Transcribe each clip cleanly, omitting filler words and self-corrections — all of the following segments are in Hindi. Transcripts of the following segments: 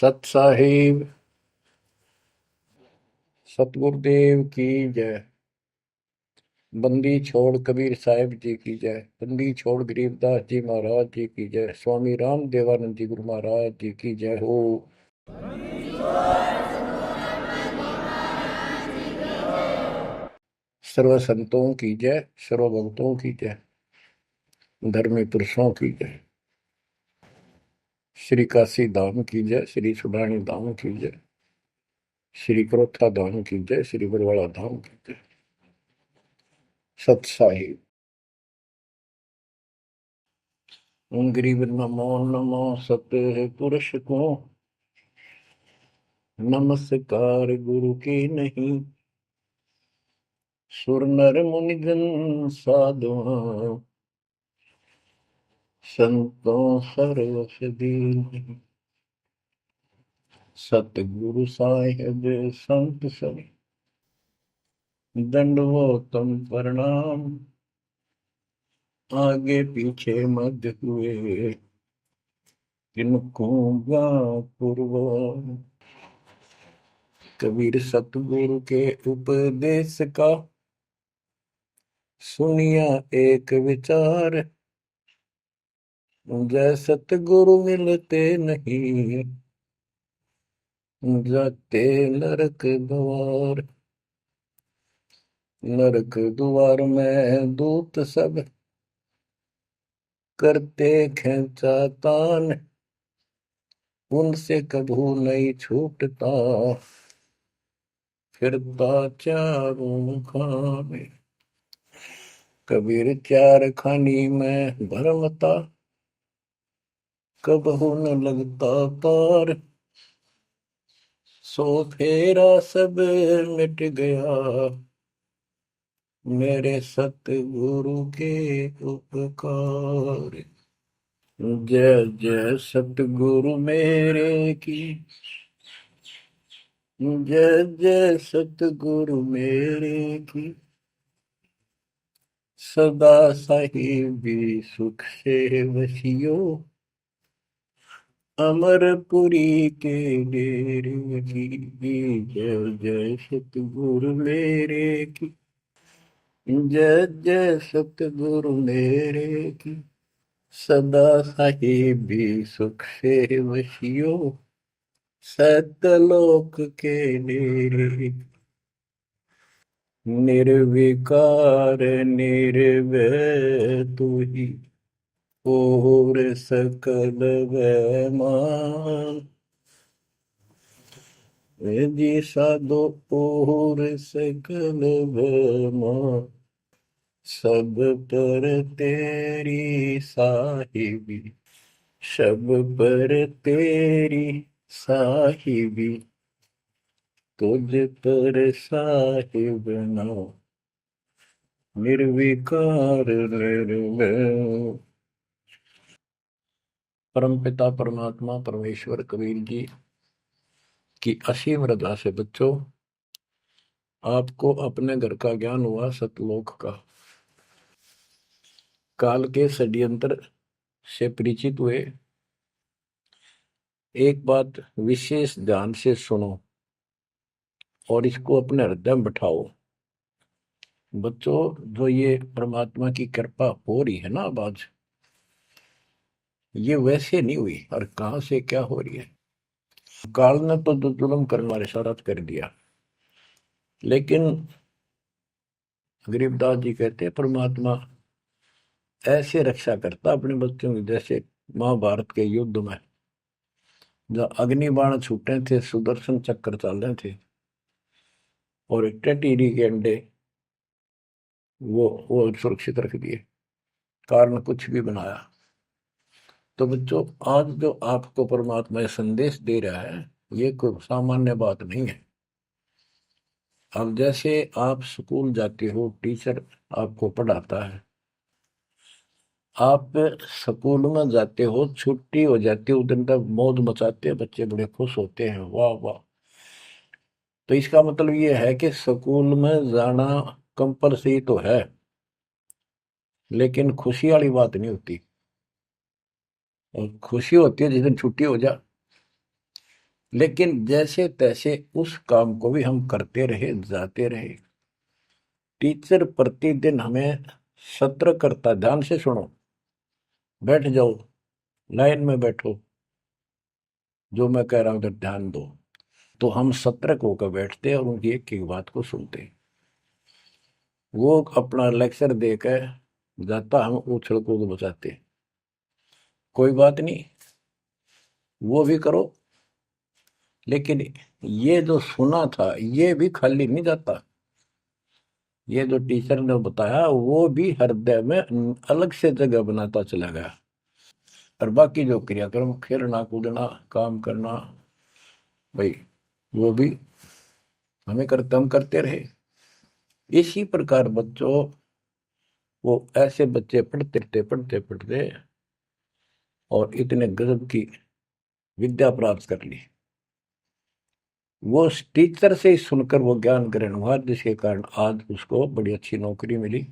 सत साहिब सतगुरुदेव की जय। बंदी छोड़ कबीर साहिब जी की जय। बंदी छोड़ गरीबदास जी महाराज जी की जय। स्वामी राम देवानंद जी गुरु महाराज जी की जय हो। सर्व संतों की जय, सर्व भक्तों की जय, धर्मी पुरुषों की जय। श्री काशी धाम की जय, श्री सुडानी धाम की जय, श्री क्रोथा धाम की जय, श्री बरवाड़ा धाम की जय। सत साहिब गरीब नमो नमो सत्य पुरुष को नमस्कार गुरु की नहीं। सुर नर मुनिजन साधुआ संतों सर्वस दीन। सतगुरु साहिब संत सब दंडवतम प्रणाम। आगे पीछे मध्य हुए किनको पूर्व। कबीर सतगुरु के उपदेश का सुनिया एक विचार। जय सतगुरु मिलते नहीं जाते नरक द्वार। नरक द्वार में दूत सब करते खेचा तान। उनसे कभू नहीं छूटता फिरता चारों खाने। कबीर चार खानी में भरमता कबहू न लगता तार। सो फेरा सब मिट गया मेरे सतगुरु के उपकार। जय जय सतगुरु मेरे की जय जय सतगुरु मेरे की। सदा साहिबी सुख से वसियो अमरपुरी के डेरे की। जय जय सतगुरु मेरे की जय जय सतगुरु मेरे की। सदा साहिबी सुख से वसियो सतलोक के डेरे। निर्विकार निर्भय तू ही और सकल वैमान। जी साधो और सकल वैमान। सब पर तेरी साहिबी सब पर तेरी साहिबी। तुझ पर साहिब नाम निर्विकार निर्भय। परमपिता परमात्मा परमेश्वर कबीर जी की असीम रजा से बच्चों आपको अपने घर का ज्ञान हुआ सतलोक का। काल के षड्यंत्र से परिचित हुए। एक बात विशेष ध्यान से सुनो और इसको अपने हृदय में बिठाओ। बच्चों जो ये परमात्मा की कृपा हो रही है ना अब आज, ये वैसे नहीं हुई और कहां से क्या हो रही है। काल ने तो जुल्म करने वाले सारा कर दिया, लेकिन गरीबदास जी कहते हैं परमात्मा ऐसे रक्षा करता अपने बच्चों की, जैसे महाभारत के युद्ध में जब अग्निबाण छूटे थे, सुदर्शन चक्र चल रहे थे और टेटीरी के अंडे वो सुरक्षित रख दिए, कारण कुछ भी बनाया। तो बच्चों आज जो आपको परमात्मा संदेश दे रहा है ये कोई सामान्य बात नहीं है। अब जैसे आप स्कूल जाते हो, टीचर आपको पढ़ाता है, आप स्कूल में जाते हो, छुट्टी हो जाती है, उस दिन तक मौज मचाते हैं, बच्चे बड़े खुश होते हैं, वाह वाह। तो इसका मतलब ये है कि स्कूल में जाना कंपलसरी तो है, लेकिन खुशी वाली बात नहीं होती। और खुशी होती है जिस दिन छुट्टी हो जाए। लेकिन जैसे तैसे उस काम को भी हम करते रहे, जाते रहे। टीचर प्रतिदिन हमें सत्र करता, ध्यान से सुनो, बैठ जाओ, लाइन में बैठो, जो मैं कह रहा हूं उधर ध्यान दो। तो हम सतर्क होकर बैठते और उनकी एक एक बात को सुनते। वो अपना लेक्चर देकर जाता, हम उछल कूद बचाते। कोई बात नहीं, वो भी करो, लेकिन ये जो सुना था ये भी खाली नहीं जाता। ये जो टीचर ने बताया वो भी हृदय में अलग से जगह बनाता चला गया। और बाकी जो क्रियाक्रम, खेलना कूदना, काम करना, भाई वो भी हम करते रहे। इसी प्रकार बच्चों, वो ऐसे बच्चे पढ़ते और इतने गजब की विद्या प्राप्त कर ली। वो उस टीचर से ही सुनकर वो ज्ञान ग्रहण हुआ, जिसके कारण आज उसको बड़ी अच्छी नौकरी मिली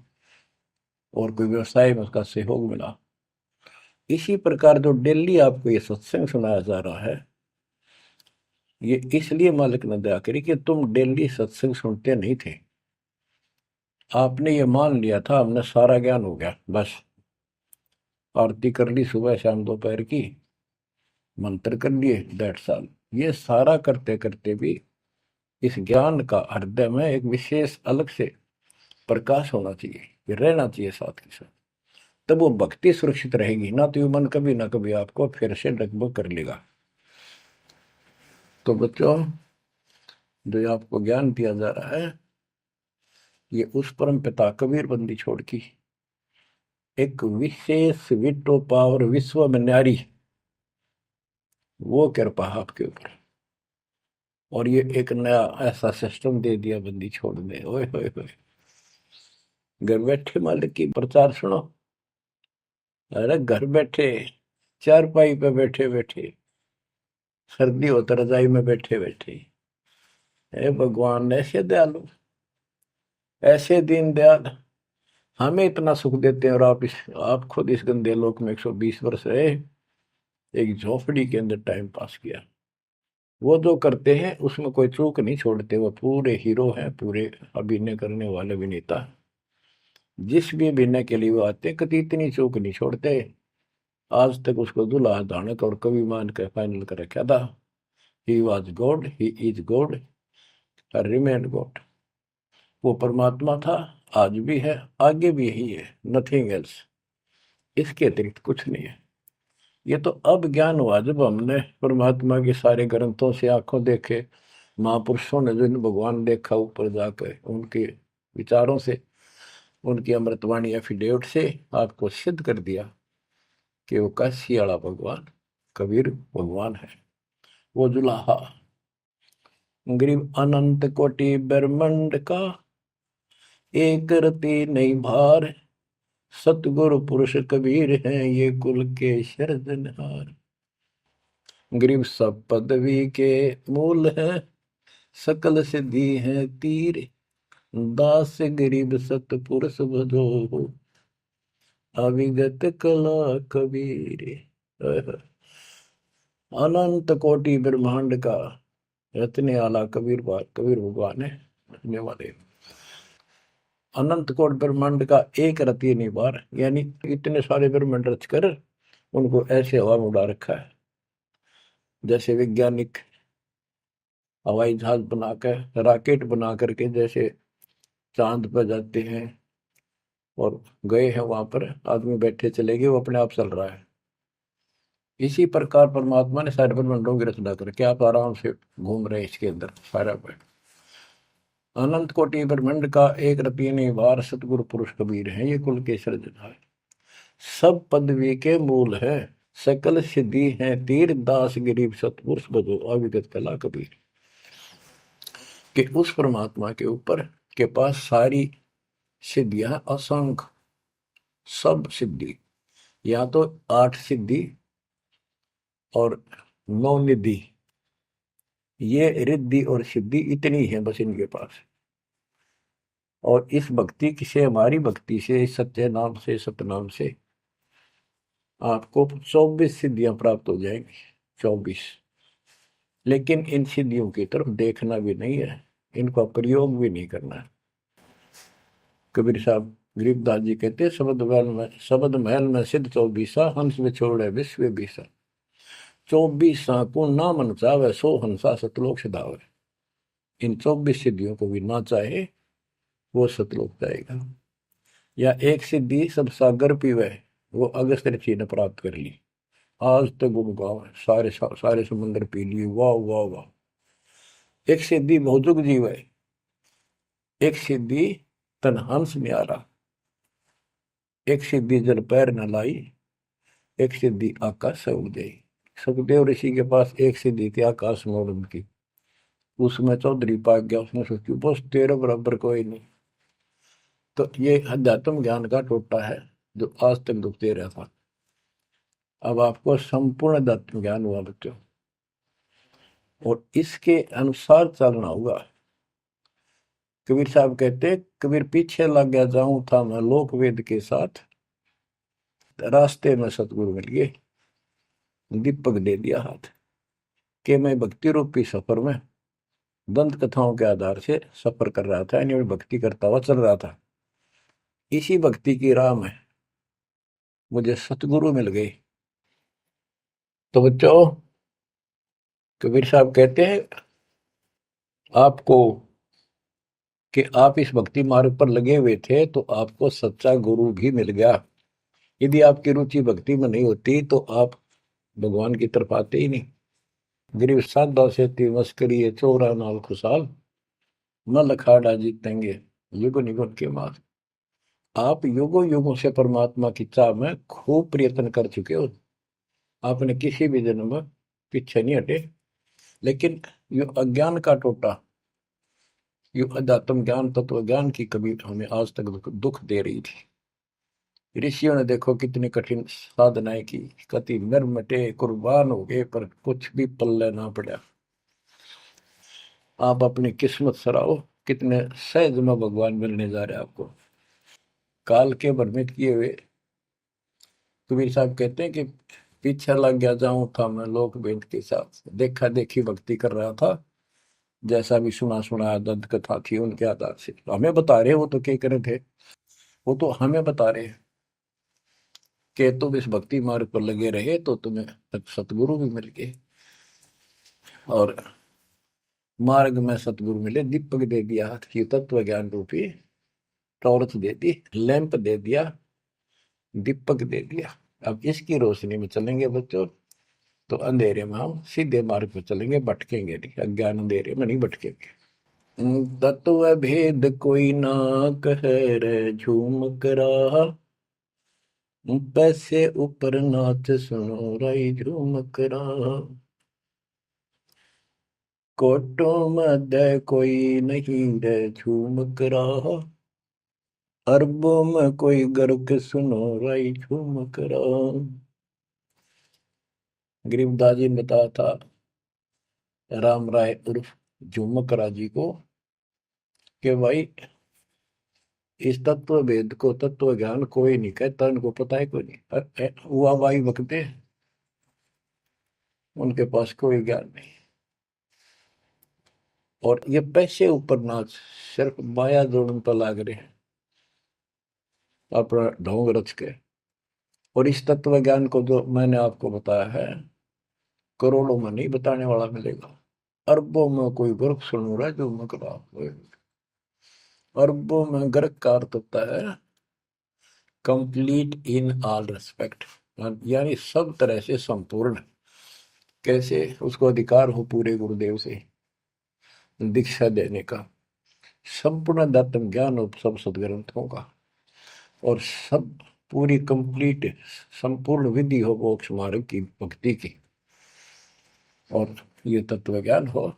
और कोई व्यवसाय में उसका सहयोग मिला। इसी प्रकार जो डेली आपको ये सत्संग सुनाया जा रहा है, ये इसलिए मालिक ने दया करी कि तुम डेली सत्संग सुनते नहीं थे। आपने ये मान लिया था हमने सारा ज्ञान हो गया, बस आरती कर ली सुबह शाम दोपहर की, मंत्र कर लिए, दैट साल। ये सारा करते करते भी इस ज्ञान का हृदय में एक विशेष अलग से प्रकाश होना चाहिए, ये रहना चाहिए साथ के साथ। तब वो भक्ति सुरक्षित रहेगी, ना तो ये मन कभी ना कभी आपको फिर से डगमग कर लेगा। तो बच्चों, जो आपको ज्ञान दिया जा रहा है, ये उस परम पिता कबीर बंदी छोड़ की एक विशेष विटो पावर विश्व में न्यारी, वो कृपा आपके ऊपर। और ये एक नया ऐसा सिस्टम दे दिया बंदी छोड़ दे, ओए होए होए। घर बैठे मालिक की प्रचार सुनो। अरे घर बैठे, चारपाई पे बैठे बैठे, सर्दी हो तो रजाई में बैठे बैठे, हे भगवान ऐसे दयालु, ऐसे दीन दयाल, हमें इतना सुख देते हैं। और आप खुद इस गंदे लोक में 120 वर्ष रहे, एक झोपड़ी के अंदर टाइम पास किया। वो जो करते हैं उसमें कोई चूक नहीं छोड़ते, वो पूरे हीरो हैं, पूरे अभिनय करने वाले अभिनेता। जिस भी अभिनय के लिए वो आते कभी इतनी चूक नहीं छोड़ते। आज तक उसको दुल्हा दानक और कवि मान के फाइनल कर रखा था। He was God, he is God, remain God. वो परमात्मा था, आज भी है, आगे भी यही है, नथिंग एल्स। इसके अतिरिक्त कुछ नहीं है। ये तो अब ज्ञान हुआ जब हमने परमात्मा के सारे ग्रंथों से आंखों देखे, महापुरुषों ने जिन भगवान देखा ऊपर जाकर, उनके विचारों से, उनकी अमृतवाणी एफिडेविट से आपको सिद्ध कर दिया कि वो काशी वाला भगवान कबीर भगवान है। वो जुलाहा गरीब अनंत कोटि ब्रह्मांड का एक रति नहीं भार, सतगुरु पुरुष कबीर हैं ये कुल के सिरजनहार। गरीब सब पदवी के मूल है, सकल सिद्धि है तीर, दास गरीब सतपुरुष भजो, अविगत कला कबीर। अनंत कोटि ब्रह्मांड का रत्ने आला कबीर भगवान है रखने वाले। अनंत कोट ब्रह्मांड का एक रति निवार, यानी इतने सारे ब्रह्मांड रच कर उनको ऐसे हवा में उड़ा रखा है। जैसे वैज्ञानिक हवाई जहाज बनाकर, रॉकेट बना करके जैसे चांद पर जाते हैं और गए हैं, वहां पर आदमी बैठे चले गए, वो अपने आप चल रहा है। इसी प्रकार परमात्मा ने सारे ब्रह्मांडों की रचना करके आप आराम से घूम रहे हैं इसके अंदर सारा पर। अनंत कोटि ब्रह्मांड का एक रति निवार, सतगुरु पुरुष कबीर है ये कुल के सिरजनहार। सब पदवी के मूल है, सकल सिद्धि है तीर, दास गरीब सतपुरुष भजो, अविगत कला कबीर। कि उस परमात्मा के ऊपर के पास सारी सिद्धियां असंख्य, सब सिद्धि, या तो 8 सिद्धि और 9 निधि, ये रिद्धि और सिद्धि इतनी है बस इनके पास। और इस भक्ति से, हमारी भक्ति से, सत्य नाम से, सतनाम से आपको 24 सिद्धियां प्राप्त हो जाएंगी। 24 लेकिन इन सिद्धियों की तरफ देखना भी नहीं है, इनका प्रयोग भी नहीं करना है। कबीर साहब गरीबदास जी कहते हैं, शब्द महल में सिद्ध चौबीसा, हंस विछोड़े विश्व बीसा। 24 को ना मन चावे, 100 हंसा सतलोक सिधावे। इन 24 सिद्धियों को भी ना चाहे वो सतलोक जाएगा। या एक सिद्धि सब सागर पीवे, वो अगस्त ऋषि ने प्राप्त कर ली। आज तक गुण गाओ, सारे समुद्र पी लिए, वाह वाह वाह। एक सिद्धि भौजुग जीव है, एक सिद्धि तन हंस न्यारा, एक सिद्धि जल पैर न लाई, एक सिद्धि आकाश से उड़ गई। सुखदेव ऋषि के पास एक सिद्धि थी आकाश में उड़न की, उसमें चौधरी पाक गया, उसने सोची बस तेरे बराबर कोई नहीं। तो ये अध्यात्म ज्ञान का टोटा है जो आज तक दुख दे रहा था। अब आपको संपूर्ण अध्यात्म ज्ञान हुआ बच्चों, और इसके अनुसार चलना होगा। कबीर साहब कहते, कबीर पीछे लग गया जाऊं था मैं लोक वेद के साथ, रास्ते में सतगुरु मिल गए, दीपक दे दिया हाथ, कि मैं भक्ति रूपी सफर में दंत कथाओं के आधार से सफर कर रहा था, यानी भक्ति करता हुआ चल रहा था। इसी भक्ति की राह में मुझे सतगुरु मिल गए। तो बच्चों, कबीर साहब कहते हैं आपको कि आप इस भक्ति मार्ग पर लगे हुए थे तो आपको सच्चा गुरु भी मिल गया। यदि आपकी रुचि भक्ति में नहीं होती तो आप भगवान की तरफ आते ही नहीं। गरीब साधा से मस्करी है चोरा नाल खुशाल, न लखाड़ा जीतेंगे युग निगुण के मार। आप युगों युगों से परमात्मा की चाह में खूब प्रयत्न कर चुके हो, आपने किसी भी जन्म में पीछे नहीं हटे। लेकिन यो अज्ञान का टोटा, यो अध्यात्म ज्ञान तत्व ज्ञान की कभी हमें आज तक दुख दे रही थी। ऋषियों ने देखो कितनी कठिन साधनाएं की, कति नर मटे कुर्बान हो गए, पर कुछ भी पल्ले ना पड़ा। आप अपनी किस्मत सराहो, कितने सहज में भगवान मिलने जा रहे हैं आपको। काल के भ्रमित किए हुए कबीर साहब कहते हैं कि पीछे लग गया जाऊं था मैं लोक वेद के साथ, देखा देखी भक्ति कर रहा था, जैसा भी सुना सुना दंत कथा थी उनके आधार से। तो हमें बता रहे, वो तो क्या करे थे, वो तो हमें बता रहे कि तुम इस भक्ति मार्ग पर लगे रहे तो तुम्हें सतगुरु भी मिल गए। और मार्ग में सतगुरु मिले, दीपक दे दिया, तत्व ज्ञान रूपी टॉर्च दे दी, लैंप दे दिया, दीपक दे दिया। अब इसकी रोशनी में चलेंगे बच्चों तो अंधेरे में हम सीधे मार्ग पर चलेंगे, भटकेंगे नहीं, अज्ञान अंधेरे में नहीं भटकेंगे। तत्व भेद कोई ना कहे रे झूम करा, पैसे ऊपर नाच सुनो राई झूम करा। कोटों मध्य कोई नहीं रे झूम करा, अरबों में कोई गर्क सुनो राई झूम करा। गरीबदास जी ने बताया था राम राय उर्फ झूमकरा जी को कि भाई इस तत्व भेद को, तत्व ज्ञान कोई नहीं कहता, उनको पता है कोई नहीं, हुआ भाई बकते उनके पास कोई ज्ञान नहीं। और ये पैसे ऊपर नाच, सिर्फ माया जोड़न पर लाग रहे हैं अपना ढोंग रच के। और इस तत्व ज्ञान को जो मैंने आपको बताया है, करोड़ों में नहीं बताने वाला मिलेगा, अरबों में कोई गर्क सुन रहा है जो मकरा। अरबों में गर्क का अर्थ होता है कंप्लीट इन ऑल रेस्पेक्ट, यानी सब तरह से संपूर्ण। कैसे उसको अधिकार हो पूरे गुरुदेव से दीक्षा देने का, संपूर्ण अध्यात्म ज्ञान हो सब सदग्रंथों का, और सब पूरी कंप्लीट संपूर्ण विधि हो मोक्ष मार्ग की भक्ति की, और ये तत्व ज्ञान हो,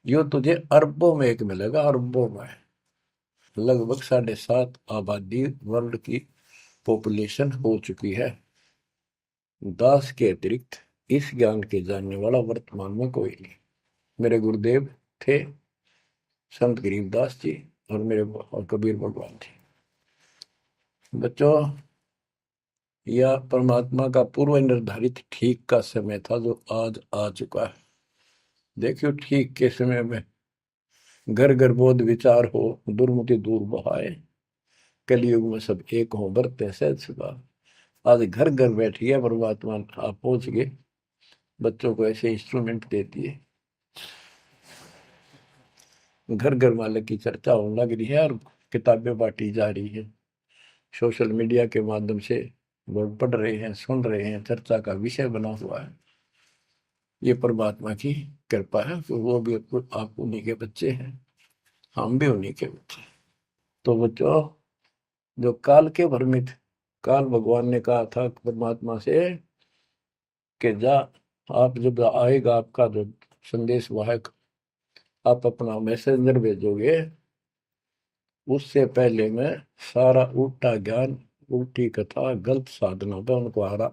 यो तुझे अरबों में एक मिलेगा, अरबों में। लगभग 7.5 आबादी वर्ल्ड की पॉपुलेशन हो चुकी है। दास के अतिरिक्त इस ज्ञान के जानने वाला वर्तमान में कोई नहीं। मेरे गुरुदेव थे संत गरीबदास जी, और मेरे और कबीर भगवान जी। बच्चों, यह परमात्मा का पूर्व निर्धारित ठीक का समय था जो आज आ चुका है। देखियो ठीक के समय में घर घर बोध विचार हो, दुर्मति दूर बहाए, कलयुग में सब एक हो, बरते सहज सुभा। आज घर घर बैठी है परमात्मा, आप पहुंच गए, बच्चों को ऐसे इंस्ट्रूमेंट देती है, घर घर मालिक की चर्चा होने लग रही है और किताबें बांटी जा रही है, सोशल मीडिया के माध्यम से लोग पढ़ रहे हैं, सुन रहे हैं, चर्चा का विषय बना हुआ है। ये परमात्मा की कृपा है कि वो भी आप उन्हीं के बच्चे हैं, हम भी उन्हीं के बच्चे। तो बच्चों, जो काल के भ्रमित, काल भगवान ने कहा था परमात्मा से कि जा, आप जब आएगा आपका जो संदेश वाहक, आप अपना मैसेंजर भेजोगे, उससे पहले मैं सारा उल्टा ज्ञान, उल्टी कथा, गलत साधनों पर उनको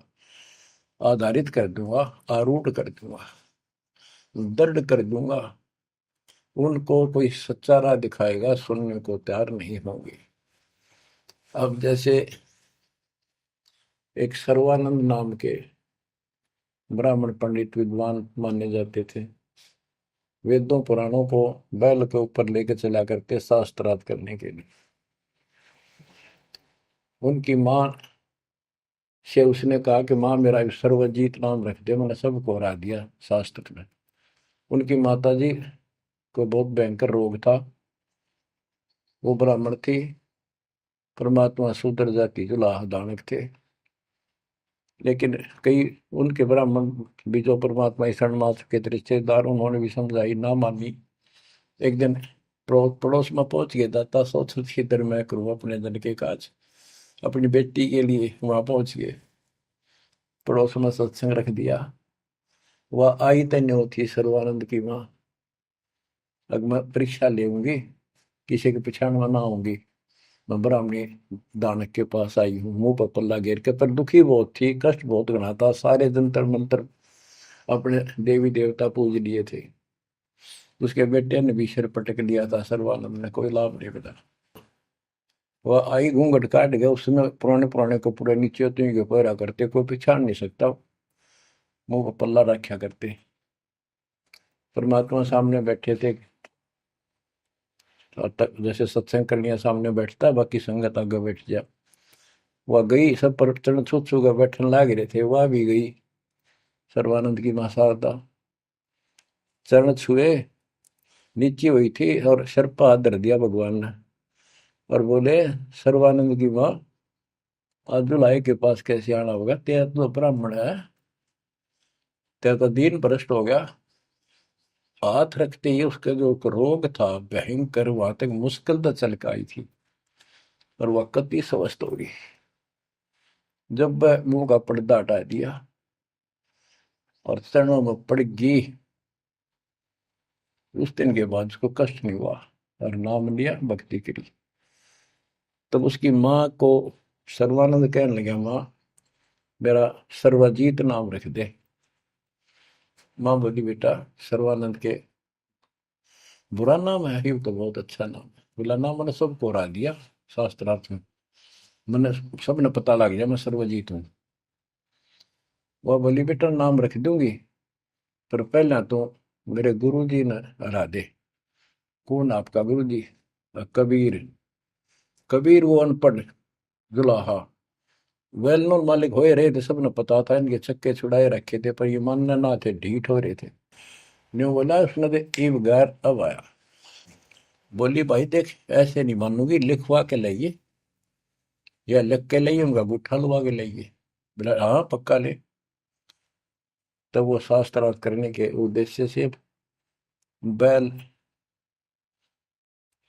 आधारित कर दूंगा, आरूढ़ कर दूंगा, दृढ़ कर दूंगा। उनको कोई सच्चा राह दिखाएगा, सुनने को तैयार नहीं होंगे। अब जैसे एक सर्वानंद नाम के ब्राह्मण पंडित विद्वान माने जाते थे, वेदों पुराणों को बैल के ऊपर लेकर चला करते शास्त्रार्थ करने के लिए। उनकी माँ से उसने कहा कि माँ मेरा सर्वजीत नाम रख दे, मैंने सबको हरा दिया शास्त्र में। उनकी माता जी को बहुत भयंकर रोग था, वो ब्राह्मण थी, परमात्मा शूद्र जाति जुलाह दानक थे, लेकिन कई उनके ब्राह्मण भी जो परमात्मा ईश्वर मात्र के रिश्तेदार, उन्होंने भी समझाई, ना मानी। एक दिन पड़ोस में पहुंच गया, दाता सोच इधर मैं करूँ अपने धन के काज, अपनी बेटी के लिए वहां पहुंच गए, पड़ोस में सत्संग रख दिया। वह आई तन्यो थी सर्वानंद की माँ, अब मैं परीक्षा लेंगी, किसी के पिछाड़ में ना आऊंगी, मैं ब्राह्मणी दानक के पास आई हूँ, मुंह पर पल्ला घेर के, पर दुखी बहुत थी, कष्ट बहुत घना था, सारे जंतर मंत्र अपने देवी देवता पूज लिए थे, उसके बेटे ने भी सिर पटक लिया था, सर्वानंद ने कोई लाभ नहीं मिला। वह आई, घूंघट काट गया, उसमें पुराने पुराने कपड़े नीचे के पहरा करते, कोई पिछाड़ नहीं सकता, मुंह पर पल्ला रखा करते। परमात्मा सामने बैठे थे, जैसे सत्संग करने सामने बैठता है, बाकी संगत आगे बैठ जा। वह गई, सब पर चरण छू छू कर बैठने लाग रहे थे, वह भी गई, सर्वानंद की मां शारदा, चरण छुए, नीचे हुई थी और सर पर हाथ धर दिया भगवान ने और बोले, सर्वानंद की मां, आज दुल्हाई के पास कैसे आना होगा, तेरा तो ब्राह्मण है, तेरा तो दीन भ्रष्ट हो गया। हाथ रखते ही उसका जो रोग था भयंकर, वहां तक मुश्किल तो चल के आई थी, और वह कति स्वस्थ हो गई। जब वह मुंह का पर्दा हटा दिया और चरणों में पड़ गई, उस दिन के बाद उसको कष्ट नहीं हुआ और नाम लिया, भक्ति करी। तब उसकी माँ को सर्वानंद कहने लगा, माँ मेरा सर्वजीत नाम रख दे। माँ बोली, बेटा सर्वानंद के बुरा नाम है, ही तो बहुत अच्छा नाम है। बोला, नाम मैंने सबको हरा दिया शास्त्रार्थ में, मैंने सबने पता लग गया मैं सर्वजीत हूँ। वह बोली, बेटा नाम रख दूंगी, पर पहले तो मेरे गुरु जी ने हरा दे। कौन आपका गुरु जी? कबीर। कबीर वो अनपढ़ जुलाहा, वेल नोन मालिक हो रहे थे, सबने पता था, इनके छक्के छुड़ाए रखे थे, पर ये मानने ना थे, ढीठ हो रहे थे। न्यू बोला उसने, दे ईब गैर अब आया। बोली, भाई देख ऐसे नहीं मानूंगी, लिखवा के लाइए, या लिख के लाइए, उनका गुट्ठा लुआ के लाइए। बोला, हाँ पक्का ले। तब वो शास्त्रार्थ करने के उद्देश्य से बैल,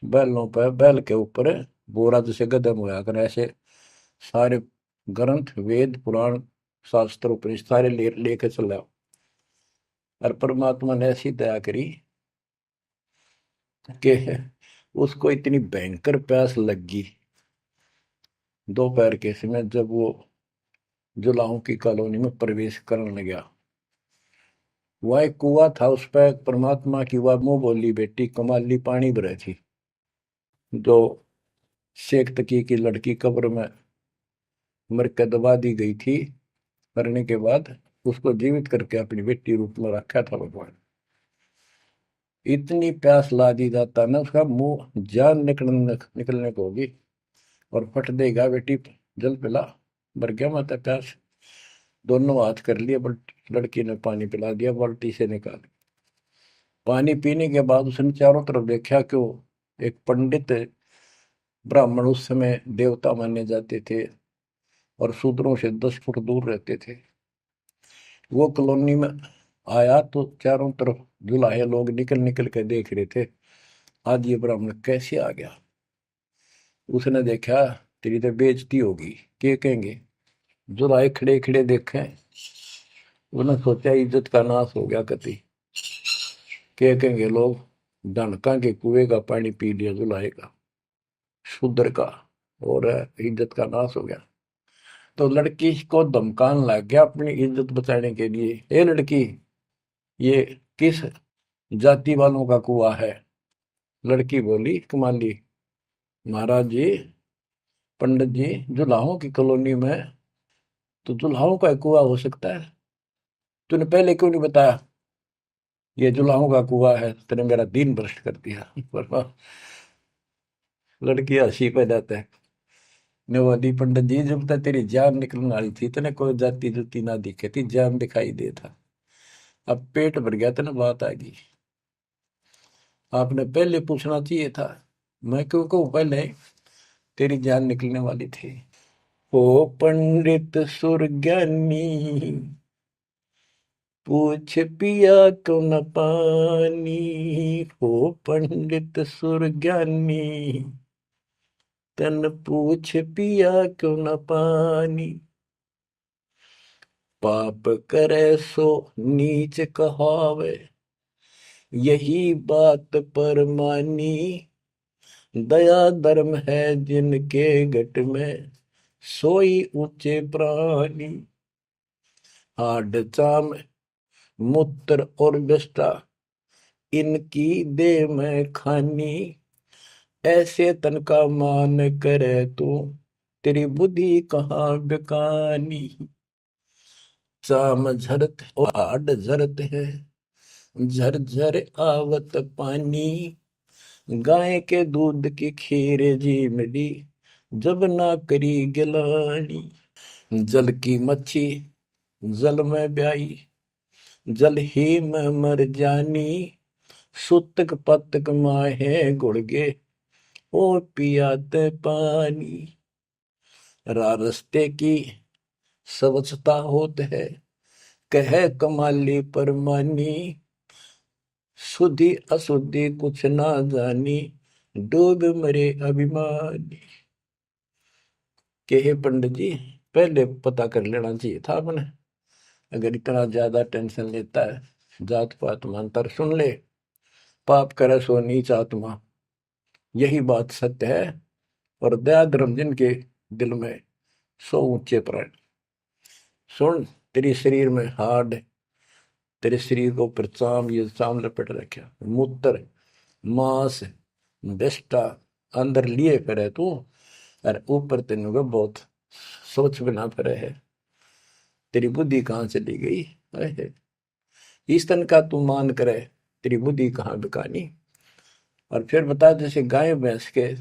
बैलों पर, बैल के ऊपर बोरा जैसे गदम होया कर, ऐसे सारे ग्रंथ, वेद, पुराण, शास्त्र, उपनिषद सारे लेके चला। और परमात्मा ने ऐसी दया करी कि उसको इतनी भयंकर प्यास लगी दोपहर के समय, जब वो जुलाहों की कॉलोनी में प्रवेश करने गया। वह एक कुआ था, उस पर परमात्मा की वह मुंह बोली बेटी कमाली पानी भरे थी, जो शेख तकी की लड़की कब्र में मर के दबा दी गई थी, करने के बाद उसको जीवित करके अपनी बेटी रूप में रखा था भगवान। इतनी प्यास ला दी जाता ना, उसका मुंह जान निकलने को होगी और फट देगा बेटी, जल पिला। भर गया माता प्यास। दोनों हाथ कर लिए, बट लड़की ने पानी पिला दिया बाल्टी से निकाल। पानी पीने के बाद उसने चारों तरफ देखा, क्यों एक पंडित ब्राह्मण उस समय देवता माने जाते थे और शूद्रों से 10 फुट दूर रहते थे, वो कॉलोनी में आया तो चारों तरफ जुलाहे लोग निकल निकल के देख रहे थे, आज ये ब्राह्मण कैसे आ गया। उसने देखा, तेरी तो बेइज्जती होगी, क्या कहेंगे। जुलाहे खड़े खड़े देखे, उन्होंने सोचा इज्जत का नाश हो गया कति, क्या कहेंगे लोग, डनका के कुएं का पानी पी लिया जुलाहे का, शूद्र का, और इज्जत का नाश हो गया। तो लड़की को धमकाने लग गया अपनी इज्जत बचाने के लिए, ए लड़की, ये किस जाति वालों का कुआं है। लड़की बोली, कमाली, महाराज जी, पंडित जी, जुलाहों की कॉलोनी में तो जुलाहों का कुआं हो सकता है, तूने पहले क्यों नहीं बताया ये जुलाहों का कुआं है, तेने मेरा दिन भ्रष्ट कर दिया। पर लड़की हंसी पे जाता है, ने बोली, पंडित जी, जब तक तेरी जान निकलने वाली थी तेने कोई जाति जुती ना दिखे थी, जान दिखाई दे था, अब पेट भर गया तेने बात आ गई, आपने पहले पूछना चाहिए था। मैं क्यों कहूँ पहले, तेरी जान निकलने वाली थी। ओ पंडित सुरज्ञानी, पूछ पिया क्यों न पानी, हो पंडित सुरज्ञानी, तन पूछ पिया क्यों न पानी, पाप करे सो नीच कहावे, यही बात पर मानी, दया धर्म है जिनके घट में, सोई ऊंचे प्राणी, हाड चाम मूत्र और विष्ठा, इनकी दे में खानी, ऐसे तन का मान करे तू, तेरी बुद्धि कहाँ बेकानी, चाम झरत और हाड झरत है, झरझर आवत पानी, गाय के दूध की खीर जी मिली, जब ना करी गिलानी, जल की मच्छी जल में ब्याई, जल ही में मर जानी, सुतक पतक माहे गुड़गे, ओ पियाते पानी, रास्ते की स्वच्छता होत है, कह कमाली परमानी, शुद्धि अशुद्धि कुछ ना जानी, डूब मरे अभिमानी। के हे पंडित जी, पहले पता कर लेना चाहिए था अपने, अगर इतना ज्यादा टेंशन लेता है, जात पात मानतर सुन ले, पाप करे सो नीच आत्मा, यही बात सत्य है, और दया धर्म जिनके दिल में, सो ऊंचे प्राण। सुन, तेरे शरीर में हाड, तेरे शरीर को ऊपर चाम, ये चाम लपेट रखा, मूत्र मांस विष्ठा अंदर लिए फिरे तू, और ऊपर तेन को बहुत सोच बना फिरे है, तेरी बुद्धि कहाँ चली गई है, इस तन का तू मान करे, तेरी बुद्धि कहाँ बिकानी। और फिर बता, जैसे गाय भैंस के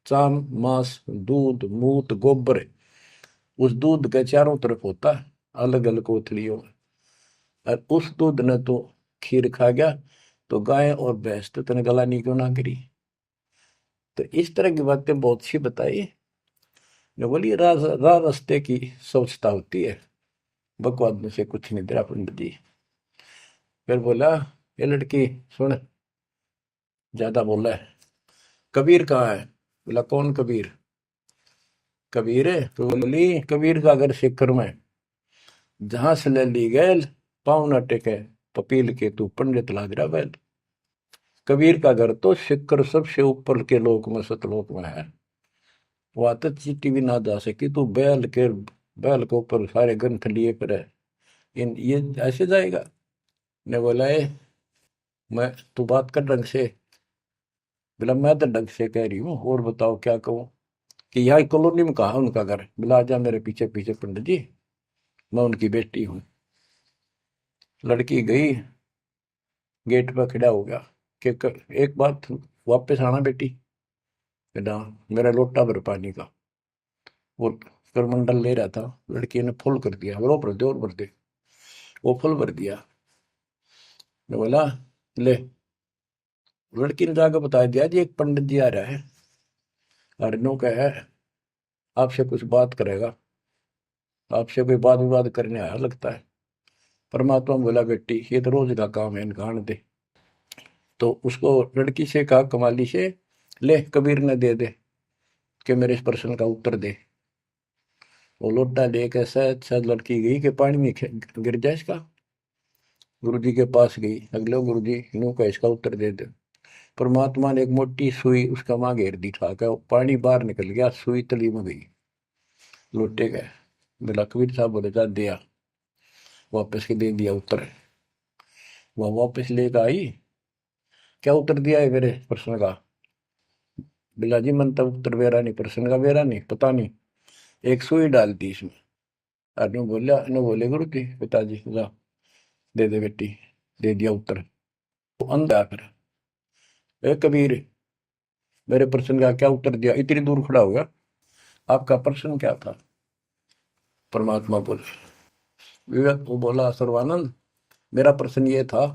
चाम मांस दूध मूत गोबर, उस दूध के चारों तरफ होता है अलग अलग कोथलियों में, और उस दूध ने तो खीर खा गया, तो गाय और भैंस तो तेने गलानी क्यों ना करी। तो इस तरह की बातें बहुत सी बताई। जो बोली, रास्ते की स्वच्छता होती है, बकवाद में से कुछ नहीं तेरा पंडित जी। फिर बोला, ये लड़की सुन, ज्यादा बोला है, कबीर कहाँ है। बोला, कौन कबीर। कबीर है तो बोली, कबीर का घर सिक्कर में, जहां से ले ली गैल, पाँव न टेके पपील के, तू पंडित लाग रहा बैल। कबीर का घर तो सिक्कर सबसे ऊपर के लोक में, सतलोक में है, वहां तक चीटी भी ना जा सकी, तू बैल के ऊपर सारे ग्रंथ लिए पर है, इन ये ऐसे जाएगा। ने बोला, मैं, तू बात कर ढंग से। बोला, मैं तो ढंग से कह रही हूँ, और बताओ क्या कहूँ। कि यहाँ कॉलोनी में कहा उनका घर। बोला, जा मेरे पीछे पीछे पंडित जी, मैं उनकी बेटी हूँ। लड़की गई, गेट पर खड़ा हो गया, कि एक बात वापस आना बेटी, बेटा मेरा लोटा भर पानी का। वो करमंडल ले रहा था, लड़की ने फुल कर दिया, वो भर दे और भर दे। वो फुल भर दिया। मैं बोला ले। लड़की ने जाकर बता दिया जी एक पंडित जी आ रहा है, हरनों का है, आपसे कुछ बात करेगा, आपसे कोई बात विवाद करने आया लगता है। परमात्मा बोला बेटी ये तो रोज का काम है, इनका आने दे। तो उसको लड़की से कहा कमाली से, ले कबीर ने दे दे कि मेरे इस प्रश्न का उत्तर दे। वो लोटा लेकर शायद शायद लड़की गई कि पानी में गिर जाए इसका। गुरु जी के पास गई, अगले गुरु जी यूं का इसका उत्तर दे दे। परमात्मा ने एक मोटी सुई उसका माँ घेर दी, ठाकर पानी बाहर निकल गया, सुई तली में गई, लोटे गए। बोला कबीर साहब बोले जा दिया, वापस के दे दिया उत्तर। वह वापस लेकर आई, क्या उत्तर दिया है मेरे प्रश्न का? बिला जी मन तब उत्तर बेरा नहीं, प्रश्न का बेरा नहीं, पता नहीं, एक सुई डाल दी इसमें। अनु बोला, अनु बोले गुरु जी पिताजी जा दे दे बेटी, दे दिया उत्तर। वो अंधा फिर, ए कबीर मेरे प्रश्न का क्या उत्तर दिया? इतनी दूर खड़ा हो गया, आपका प्रश्न क्या था? परमात्मा बोले, विवेक वो बोला सर्वानंद मेरा प्रश्न ये था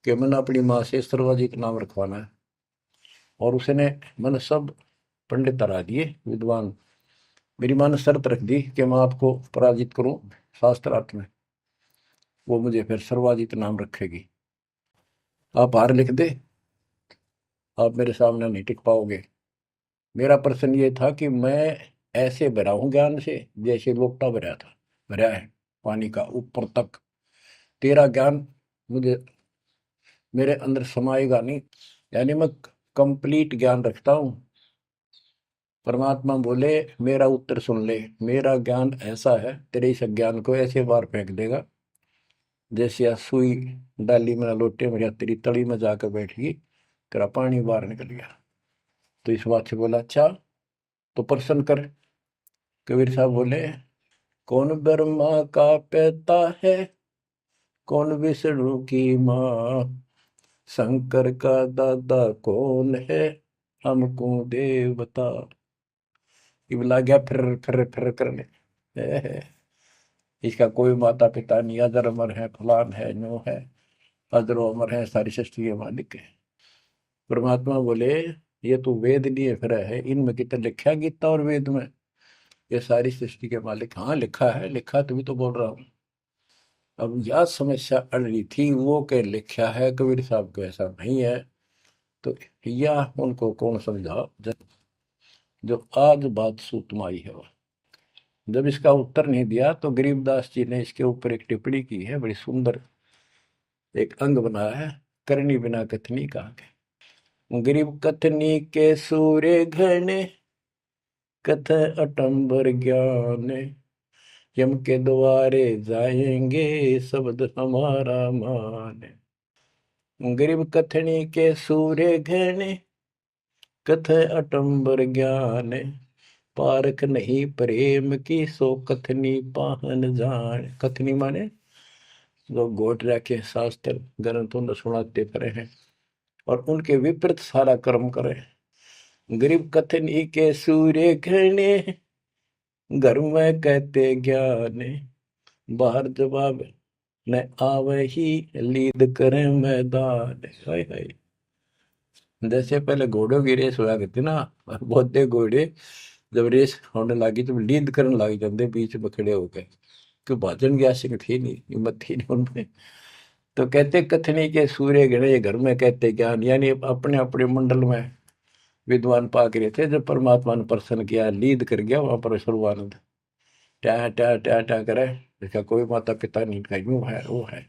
कि मैंने अपनी माँ से सर्वाजीत नाम रखवाना है, और उसने मैंने सब पंडित हरा दिए विद्वान, मेरी माँ ने शर्त रख दी कि मैं आपको पराजित करूं शास्त्रार्थ में, वो मुझे फिर सर्वाजीत नाम रखेगी। आप हार लिख दे, आप मेरे सामने नहीं टिक पाओगे। मेरा प्रश्न ये था कि मैं ऐसे भरा हूं ज्ञान से जैसे लोटा भरा था, भरा है पानी का ऊपर तक। तेरा ज्ञान मुझे मेरे अंदर समाएगा नहीं, यानी मैं कंप्लीट ज्ञान रखता हूं। परमात्मा बोले मेरा उत्तर सुन ले, मेरा ज्ञान ऐसा है तेरे इस ज्ञान को ऐसे बार फेंक देगा जैसे या सुई डाली में लोटे में या तेरी तली में जाकर बैठ गई, तेरा पानी बाहर निकल गया। तो इस बात से बोला अच्छा तो प्रश्न कर। कबीर साहब बोले कौन ब्रह्मा का पिता है, कौन विष्णु की माँ, शंकर का दादा कौन है, हमको देव बता। ये बोला गया फिर करने, इसका कोई माता पिता नहीं, अजर अमर है, फलान है, नो है, अजरो अमर है, सारी सृष्टि के मालिक है। परमात्मा बोले ये तो वेद लिए फिर है, इनमें कितना लिखा गीता और वेद में ये सारी सृष्टि के मालिक? हाँ लिखा है, लिखा तभी तो बोल रहा हूँ। अब यह समस्या अड़ रही थी, वो के लिखा है कबीर साहब को ऐसा नहीं है, तो यह उनको कौन समझा जो आज बात सूतम आई है। जब इसका उत्तर नहीं दिया तो गरीबदास जी ने इसके ऊपर एक टिप्पणी की है, बड़ी सुंदर एक अंग बनाया है, करनी बिना कथनी कहा के। गरीब कथनी के सूर्य घने, कथ अटंबर ज्ञान, यम के द्वारे जाएंगे शब्द हमारा मान। गरीब कथनी के सूर्य घने, कथ अटंबर ज्ञान, पारख नहीं प्रेम की सो कथनी पाहन जान। कथनी माने जो गोट रखे शास्त्र ग्रंथों ने सुनाते पड़े हैं और उनके विपरीत सारा कर्म करे। गरीब कथनी के सूर्य घने, घर में कहते ज्ञान, बाहर जवाब न आवे ही लीद करे मैदान। हाय हाय, जैसे पहले घोड़ों की रेस हुआ करती ना, और बहुत घोड़े जब रेस होने लगी तो लीड करने लग जाते बीच में खड़े होकर, क्यों भाजन की आशिक थी नहीं, हिम्मत थी नहीं उनमें। तो कहते कथनी के सूर्य गणे घर में कहते ज्ञान, यानी अपने अपने मंडल में विद्वान पाक रहे थे। जब परमात्मा ने प्रसन्न किया, लीद कर गया वहां पर सर्वानंद, ट्या ट्या ट्या ट्या करे, इसका कोई माता पिता नहीं, का यूं है वो है।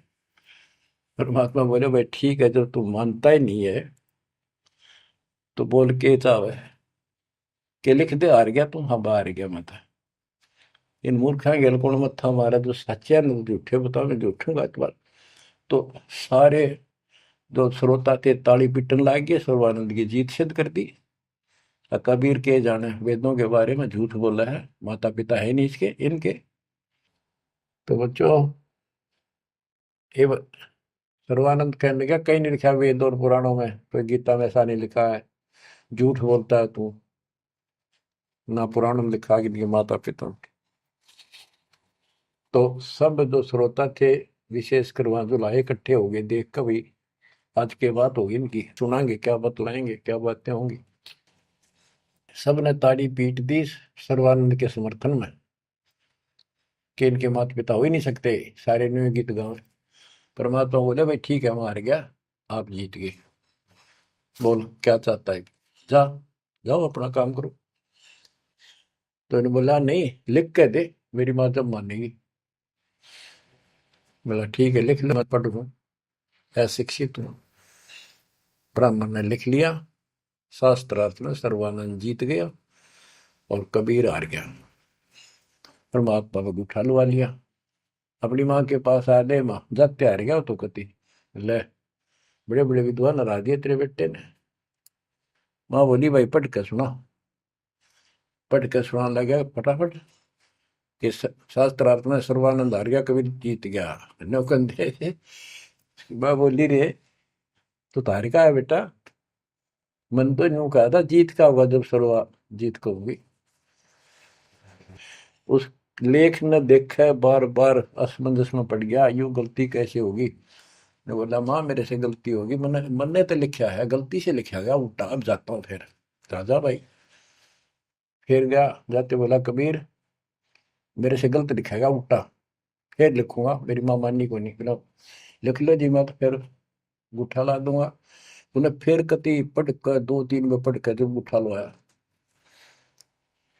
परमात्मा बोले भाई ठीक है, जब तू मानता ही नहीं है तो बोल के चाहे के लिख दे, हार गया तू, हाँ हार गया मैं तो। इन मूर्खा गेल कौन मत्था मारा, जो सच्चे न झूठे बताओ, मैं झूठूंगा इस बार। तो सारे जो श्रोता थे ताली पीटन लाग गए, सर्वानंद की जीत सिद्ध कर दी। कबीर के जाने वेदों के बारे में झूठ बोला है, माता पिता है नहीं इसके इनके। तो बच्चों ये सर्वानंद कहने लगा कहीं नहीं लिखा वेद और पुराणों में, कोई गीता में ऐसा नहीं लिखा है, झूठ बोलता है तू, ना पुराण में लिखा कि इनके माता पिता। तो सब जो श्रोता थे, विशेषकर वहां जो लाए इकट्ठे हो गए, देख कर भाई आज के बात होगी इनकी, सुनाएंगे क्या बतलाएंगे, क्या बातें होंगी। सब ने ताड़ी पीट दी सर्वानंद के समर्थन में कि इनके माता पिता हो ही नहीं सकते, सारे न्यू गीत गाँव। परमात्मा बोले भाई ठीक है, मार गया, आप जीत गए, बोल क्या चाहता है, जा, जाओ अपना काम करो। तो इन्होंने बोला नहीं, लिख के दे, मेरी माँ जब मानेगी। बोला ठीक है, लिख ले, मैं पढ़ लूँ, अशिक्षित हूँ। ब्राह्मण ने लिख लिया, शास्त्रार्थ में सर्वानंद जीत गया और कबीर हार गया। परमात्मा को उठा लुआ लिया, अपनी माँ के पास आ गए, माँ जाते हार गया तो कति ले, बड़े बड़े विद्वान हरा दिए तेरे बेटे ने। माँ बोली भाई पढ़ के सुना, पढ़ के सुनाने लगा फटाफट कि शास्त्रार्थ में सर्वानंद हार गया, कबीर जीत गया। नौकंदे माँ बोली रे तो तार का है बेटा, मन तो यूं कहा था जीत का होगा जब सर्वा जीत को होगी। उस लेख ने देखा, बार बार असमंजस में पड़ गया, यूं गलती कैसे होगी। ने बोला माँ मेरे से गलती होगी, मैंने मन ने तो लिखा है, गलती से लिखा गया उल्टा, अब जाता हूँ फिर। राजा भाई फिर गया, जाते बोला कबीर मेरे से गलत लिखेगा उल्टा, फिर लिखूंगा, मेरी माँ माननी को नहीं। बोला लिख लो जी, मैं तो फिर गुठा ला दूंगा। उन्हें फिर कति पढ़ कर, दो तीन में पढ़ कर जब गुठा लो आया,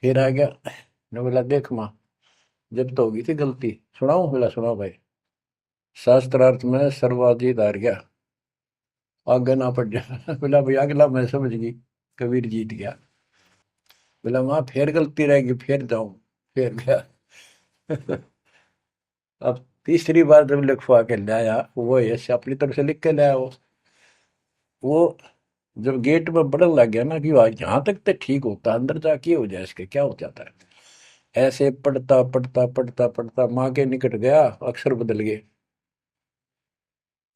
फिर आ गया। ने बोला देख माँ, जब तो होगी थी गलती, सुनाऊं? बोला सुनाओ भाई। शास्त्रार्थ में सर्वाधिक हार गया, आगे ना पड़ जा। बोला भाई अगला मैं समझ गई, कबीर जीत गया। बोला माँ फिर गलती रहेगी, फिर जाऊं, फिर गया। अब तीसरी बार जब लिखवा के लाया, वो यश अपनी तरफ से लिख के लाया, वो जब गेट में बढ़न लग गया ना कि यहाँ तक तो ठीक होता, अंदर जाके हो जाए इसके क्या हो जाता है। ऐसे पढ़ता पढ़ता पढ़ता पढ़ता माँ के निकट गया, अक्षर बदल गए,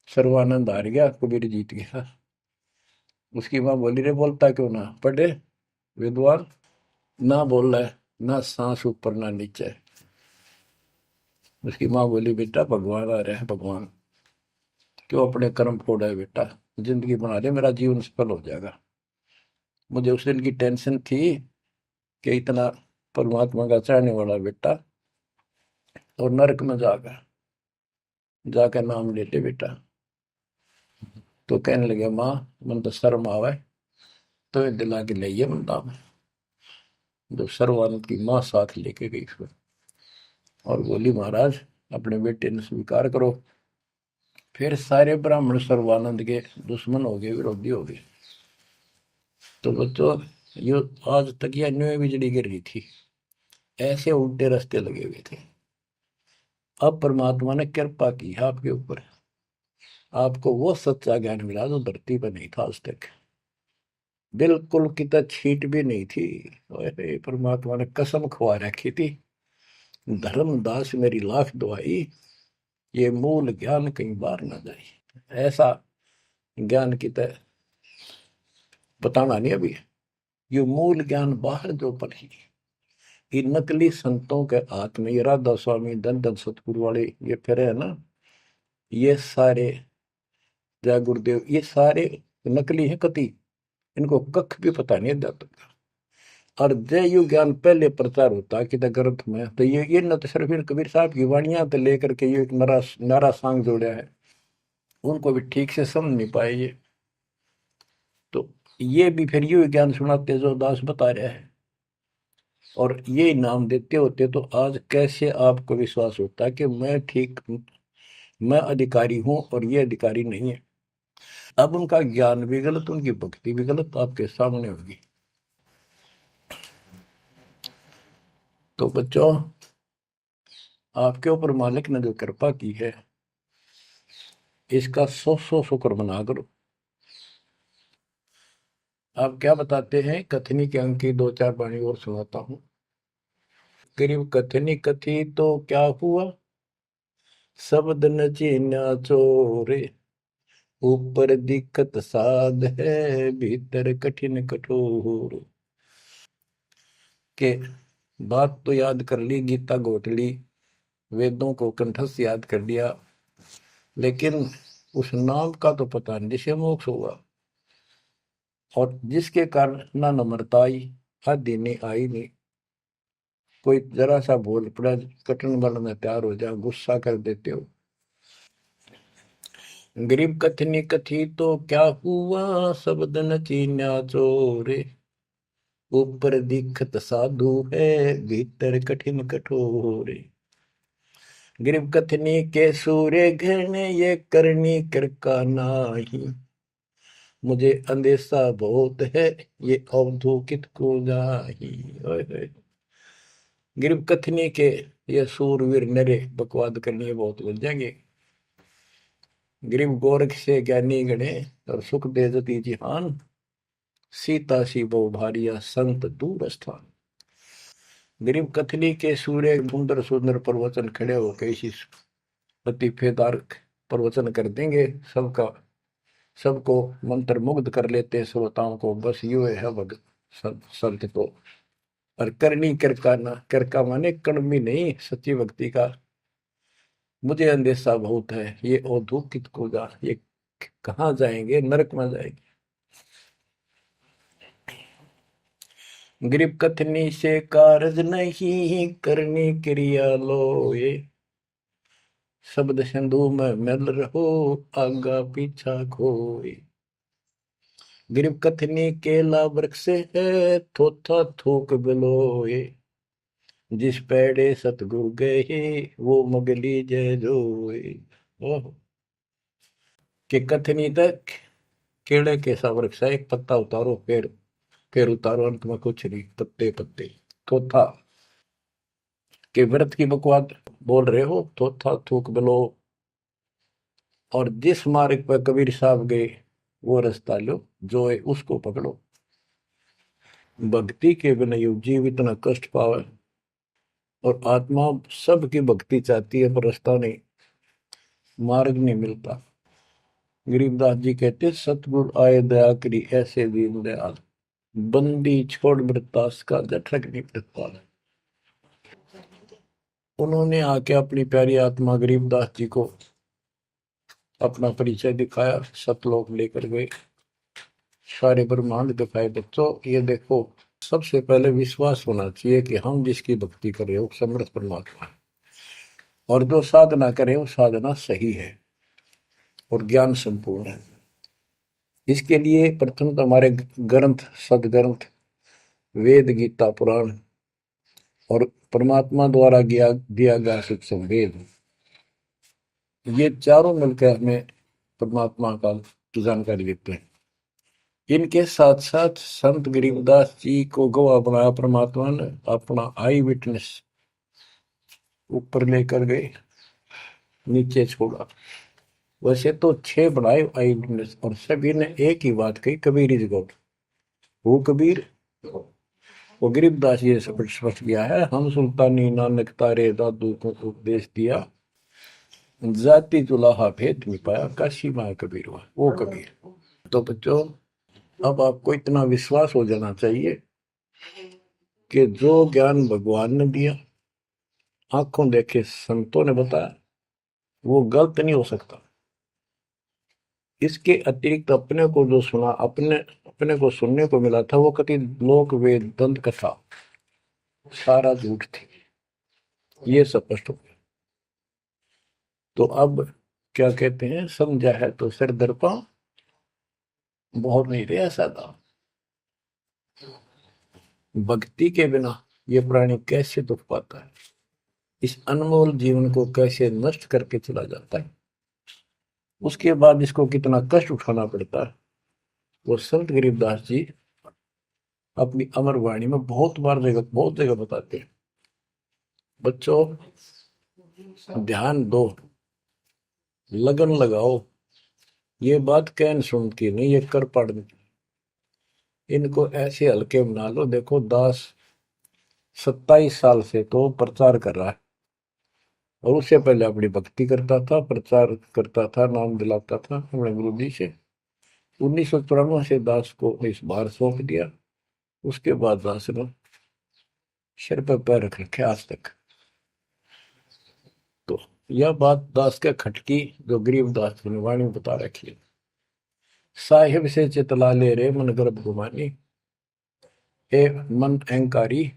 सर्वानंद हार गया, कबीर जीत गया। उसकी माँ बोली रे बोलता क्यों ना, पढ़े विद्वान, ना बोल रहा है, ना सांस ऊपर ना नीचे। उसकी माँ बोली बेटा भगवान आ रहे हैं, भगवान क्यों अपने कर्म फोड़ा है बेटा, जिंदगी बना ले, मेरा जीवन सफल हो जाएगा। मुझे उस दिन की टेंशन थी कि इतना परमात्मा का चाहने वाला बेटा और नरक में जाकर नाम ले ले बेटा। तो कहने लगे माँ मन तो शर्म आवे, तो ये दिला के ले बंदा में। जो सर्वानंद की माँ साथ लेके गई फिर, और बोली महाराज अपने बेटे ने स्वीकार करो। फिर सारे ब्राह्मण सर्वानंद के दुश्मन हो गए, विरोधी हो गए। तो बच्चों ये आज तक यह न्यू बिजली गिर रही थी, ऐसे उल्टे रास्ते लगे हुए थे। अब परमात्मा ने कृपा की है आपके ऊपर, आपको वो सच्चा ज्ञान मिला जो धरती पर नहीं था आज तक, बिल्कुल कितना छीट भी नहीं थी। ओए परमात्मा ने कसम खुआ रखी थी, धर्मदास मेरी लाख दुआई, ये मूल ज्ञान कहीं बार ना जाए। ऐसा ज्ञान की तरह बताना नहीं अभी, ये मूल ज्ञान बाहर जो पढ़ी, ये नकली संतों के हाथ में, ये राधा स्वामी धन धन सतगुरु वाले ये फिर है ना, ये सारे जय गुरुदेव, ये सारे नकली है कति, इनको कख भी पता नहीं अध्यात्म का। और जय यु ज्ञान पहले प्रचार होता कि ग्रंथ में, तो ये न तो सिर्फ कबीर साहब की वाणियां तो लेकर के ये एक नारा सांग जोड़ा है, उनको भी ठीक से समझ नहीं पाए ये। तो ये भी फिर यू ज्ञान सुनाते जो दास बता रहे हैं, और ये नाम देते होते, तो आज कैसे आपको विश्वास होता कि मैं ठीक, मैं अधिकारी हूं और ये अधिकारी नहीं है। अब उनका ज्ञान भी गलत, उनकी भक्ति भी गलत आपके सामने होगी। तो बच्चों आपके ऊपर मालिक ने जो कृपा की है, इसका सौ सौ शुक्र मना करो। आप क्या बताते हैं, कथनी के अंक की दो चार वाणी और सुनाता हूं। करीब कथनी कथी तो क्या हुआ, शब्द न चीन्या चोरे, ऊपर दिक्कत साध है, भीतर कठिन कठोर। के बात तो याद कर ली, गीता घोट ली, वेदों को कंठस्थ याद कर लिया, लेकिन उस नाम का तो पता नहीं जिसे मोक्ष होगा, और जिसके कारण ना नम्रता आई, हद ही नहीं आई नहीं। कोई जरा सा बोल पड़ा, कटन बनने तैयार हो जाओ, गुस्सा कर देते हो। गरीब कथनी कथी तो क्या हुआ, शब्द न चीन्या चोरे। ऊपर दिखत साधु है, भीतर कठिन कठोरे। गरीब कथनी के सूर्य घने, ये करनी कर का नाही। मुझे अंदेशा बहुत है, ये अवधूकित को जाही। ओए होए। गरीब कथनी के ये सूरवीर नरे बकवाद करनी बहुत बन जाएंगे। गरीब गोरख से ज्ञानी गणे, और सुख दे जती जिहान। सीता सी बहु भारिया, संत दूर स्थान। गरीब कथनी के सूर्य सुंदर सुंदर प्रवचन खड़े हो कैसी लतीफेदार प्रवचन कर देंगे, सबका सबको मंत्र मुग्ध कर लेते श्रोताओं को। बस यू है भगत संत तो। और करनी कर ना, कर का माने कड़मी नहीं, सच्ची भक्ति का। मुझे अंदेशा बहुत है, ये औधुकित को जा, ये कहाँ जाएंगे, नरक में जाएंगे। गरीब कथनी से कारज नहीं, करनी क्रिया लो ये। शब्द सिंधु में मिल रहो, आगा पीछा खोए। गरीब कथनी केला वृक्ष है, थोथा थूक बिलोए। जिस पेड़े सतगुरु गए, वो मगली जय जोए। ओह, कि कथनी तक केड़े के सा वृक्ष है, एक पत्ता उतारो, फिर उतारो, अंत में कुछ नहीं, पत्ते पत्ते। थोथा के व्रत की बकवाद बोल रहे हो, थोथा थूक बिलो। और जिस मार्ग पर कबीर साहब गए, वो रास्ता लो, जो है उसको पकड़ो। भक्ति के बिना यू जीव इतना कष्ट पावे, और आत्मा सबकी भक्ति चाहती है, पर रास्ता नहीं, मार्ग नहीं मिलता। गरीबदास जी कहते, सतगुरु आए दया करी, ऐसे दीन दयाल। बंदी छोड़ वृत्तास का, जठरक नहीं वृत्ताल। उन्होंने आके अपनी प्यारी आत्मा गरीबदास जी को अपना परिचय दिखाया, सतलोक लेकर गए, सारे ब्रह्मांड दिखाए। बच्चों ये देखो, सबसे पहले विश्वास होना चाहिए कि हम जिसकी भक्ति कर रहे हो समर्थ परमात्मा है, और जो साधना करे वो साधना सही है और ज्ञान संपूर्ण है। इसके लिए प्रथम तो हमारे ग्रंथ, सदग्रंथ, वेद, गीता, पुराण और परमात्मा द्वारा दिया गया शिक्षण वेद, ये चारों मिलकर हमें परमात्मा का जानकारी देते हैं। इनके साथ साथ संत गरीबदास जी को गवाह बनाया परमात्मा ने, अपना आई विटनेस ऊपर लेकर गए, नीचे छोड़ा। वैसे तो 6 बनाए आई विटनेस, और सभी ने एक ही बात कही, कबीर इज गॉड। वो कबीर, वो गरीबदास जी से स्पष्ट किया है, हम सुल्तानी नानक तारे दादू को उपदेश दिया। जाति जुलाहा भेद नहीं पाया, काशी माँ कबीर हुआ, वो कबीर। तो बच्चों, अब आपको इतना विश्वास हो जाना चाहिए कि जो ज्ञान भगवान ने दिया, आंखों देखे संतों ने बताया, वो गलत नहीं हो सकता। इसके अतिरिक्त अपने को जो सुना, अपने अपने को सुनने को मिला था, वो कति लोक वेद दंत कथा सारा झूठ थी, ये स्पष्ट हो गया। तो अब क्या कहते हैं, समझा है तो सिर दर्पा, बहुत नहीं रहे ऐसा था। भक्ति के बिना ये प्राणी कैसे दुख पाता है, इस अनमोल जीवन को कैसे नष्ट करके चला जाता है, उसके बाद इसको कितना कष्ट उठाना पड़ता है, वो संत गरीबदास जी अपनी अमर वाणी में बहुत जगह बताते हैं। बच्चों ध्यान दो, लगन लगाओ, ये बात कहन सुन की नहीं, ये कर पढ़। इनको ऐसे हल्के बना लो। देखो दास 27 साल से तो प्रचार कर रहा है, और उससे पहले अपनी भक्ति करता था, प्रचार करता था, नाम दिलाता था अपने गुरु जी से। 1994 से दास को इस बार सौंप दिया। उसके बाद दास ने सिर पर पैर रख रखे आज तक। तो यह बात दास के खटकी जो गरीब दास की वाणी में बता रखी है। साहिब से चितला ले रे मन गर्भ गुमानी, ए मन अहंकारी,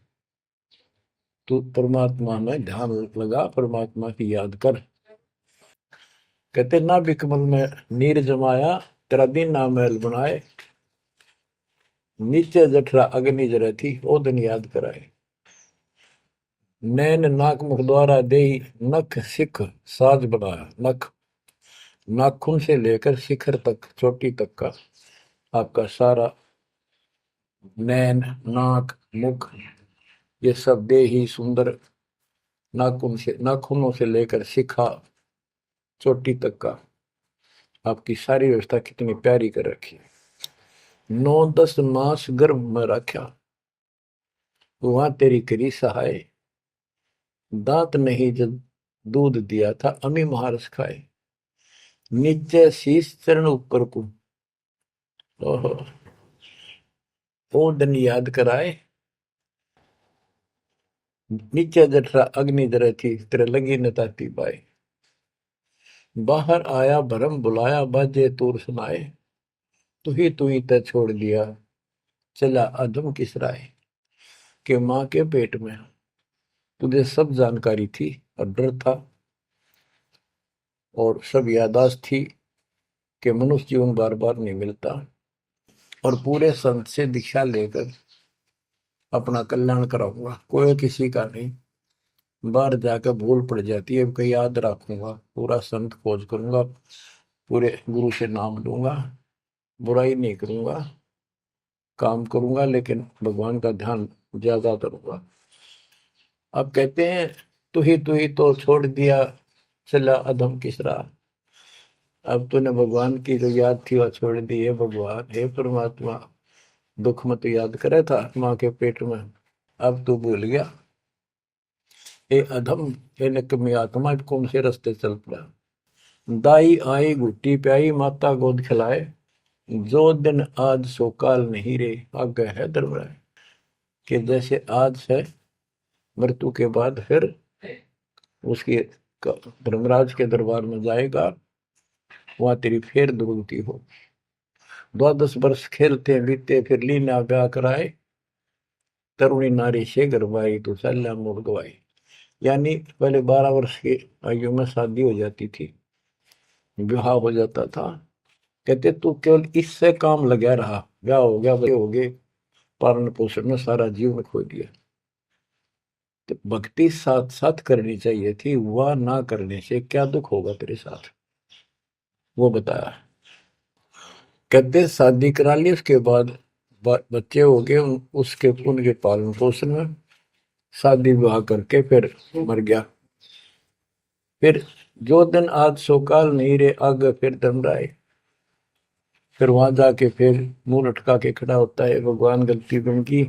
तू परमात्मा में ध्यान लगा, परमात्मा की याद कर। कहते ना बिकमल में नीर जमाया, तेरा दिन ना महल बनाए, नीचे जठरा अग्नि जरे थी, ओ दिन याद कराए। नैन नाक मुख द्वारा दे, नख सिख साज बनाया। नख नाखून से लेकर शिखर तक, चोटी तक का आपका सारा नैन, नाक, मुख, ये सब दे ही सुंदर। नाखून से, नाखूनों से लेकर शिखा चोटी तक का आपकी सारी व्यवस्था कितनी प्यारी कर रखी है। 9-10 मास गर्भ में रखा, वहां तेरी करी सहाय। दांत नहीं जब दूध दिया था, अमी महारस खाए। नीचे शीश चरण ऊपर को, ओहो, वो दिन याद कराए। नीचे जठरा अग्नि जरे थी, तेरे लगी न ताती बाई। बाहर आया भरम बुलाया, बाजे तूर सुनाए। तू ही तय छोड़ दिया, चला अधम किस राय। के माँ के पेट में तुझे सब जानकारी थी और डर था और सब यादाश्त थी कि मनुष्य जीवन बार बार नहीं मिलता। और पूरे संत से दीक्षा लेकर अपना कल्याण कराऊंगा, कोई किसी का नहीं। बाहर जाकर भूल पड़ जाती है, कहीं याद रखूंगा, पूरा संत खोज करूंगा, पूरे गुरु से नाम लूंगा, बुराई नहीं करूंगा, काम करूंगा, लेकिन भगवान का ध्यान ज्यादा करूंगा। अब कहते हैं तू ही तो छोड़ दिया, चला अधम किस राह। अब तूने भगवान की जो याद थी वह छोड़ दी है। भगवान हे परमात्मा, दुख में तो याद करे था माँ के पेट में, अब तू भूल गया। ए अधम, हे निकम्मी आत्मा, कौन से रास्ते चल पड़ा। दाई आई घुट्टी प्याई, माता गोद खिलाए। जो दिन आज सो काल नहीं रे, आगे है दरबार। कि जैसे आज है, मृत्यु के बाद फिर उसकी धर्मराज के दरबार में जाएगा, वहां तेरी फिर दुर्गति हो। 12 वर्ष खेलते बीते, फिर लीना ब्याह कराए। तरुणी नारी से गरबाई, तो सल्ला मोड़ गवाई। यानी पहले 12 वर्ष की आयु में शादी हो जाती थी, विवाह हो जाता था। कहते तू केवल इससे काम लगा रहा, ब्याह हो गया, बच्चे हो गए, पालन पोषण में सारा जीवन खो दिया। तो भक्ति साथ साथ करनी चाहिए थी, वह ना करने से क्या दुख होगा तेरे साथ, वो बताया। कहते शादी करा ली, उसके बाद बच्चे हो गए, उसके उनके पालन पोषण में शादी विवाह करके फिर मर गया। फिर जो दिन आज सो काल नहीं रे, आगे फिर धर्मराय। फिर वहां जाके फिर मुंह लटका के खड़ा होता है, भगवान गलती उनकी,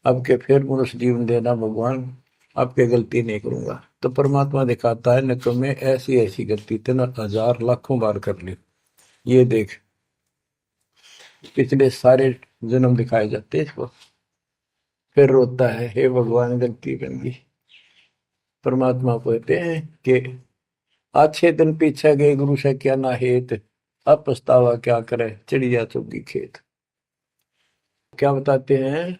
अब के फिर मनुष्य जीवन देना भगवान, आपके गलती नहीं करूंगा। तो परमात्मा दिखाता है, न तुम्हें ऐसी ऐसी गलती तेना 1000 लाखों बार कर ली, ये देख। पिछले सारे जन्म दिखाए जाते इसको। फिर रोता है, हे भगवान गलती बन गई। परमात्मा को कहते हैं कि अच्छे दिन पीछे गए गुरु से क्या ना हेत, अब पछतावा क्या करे, चिड़िया चुगी खेत। क्या बताते हैं,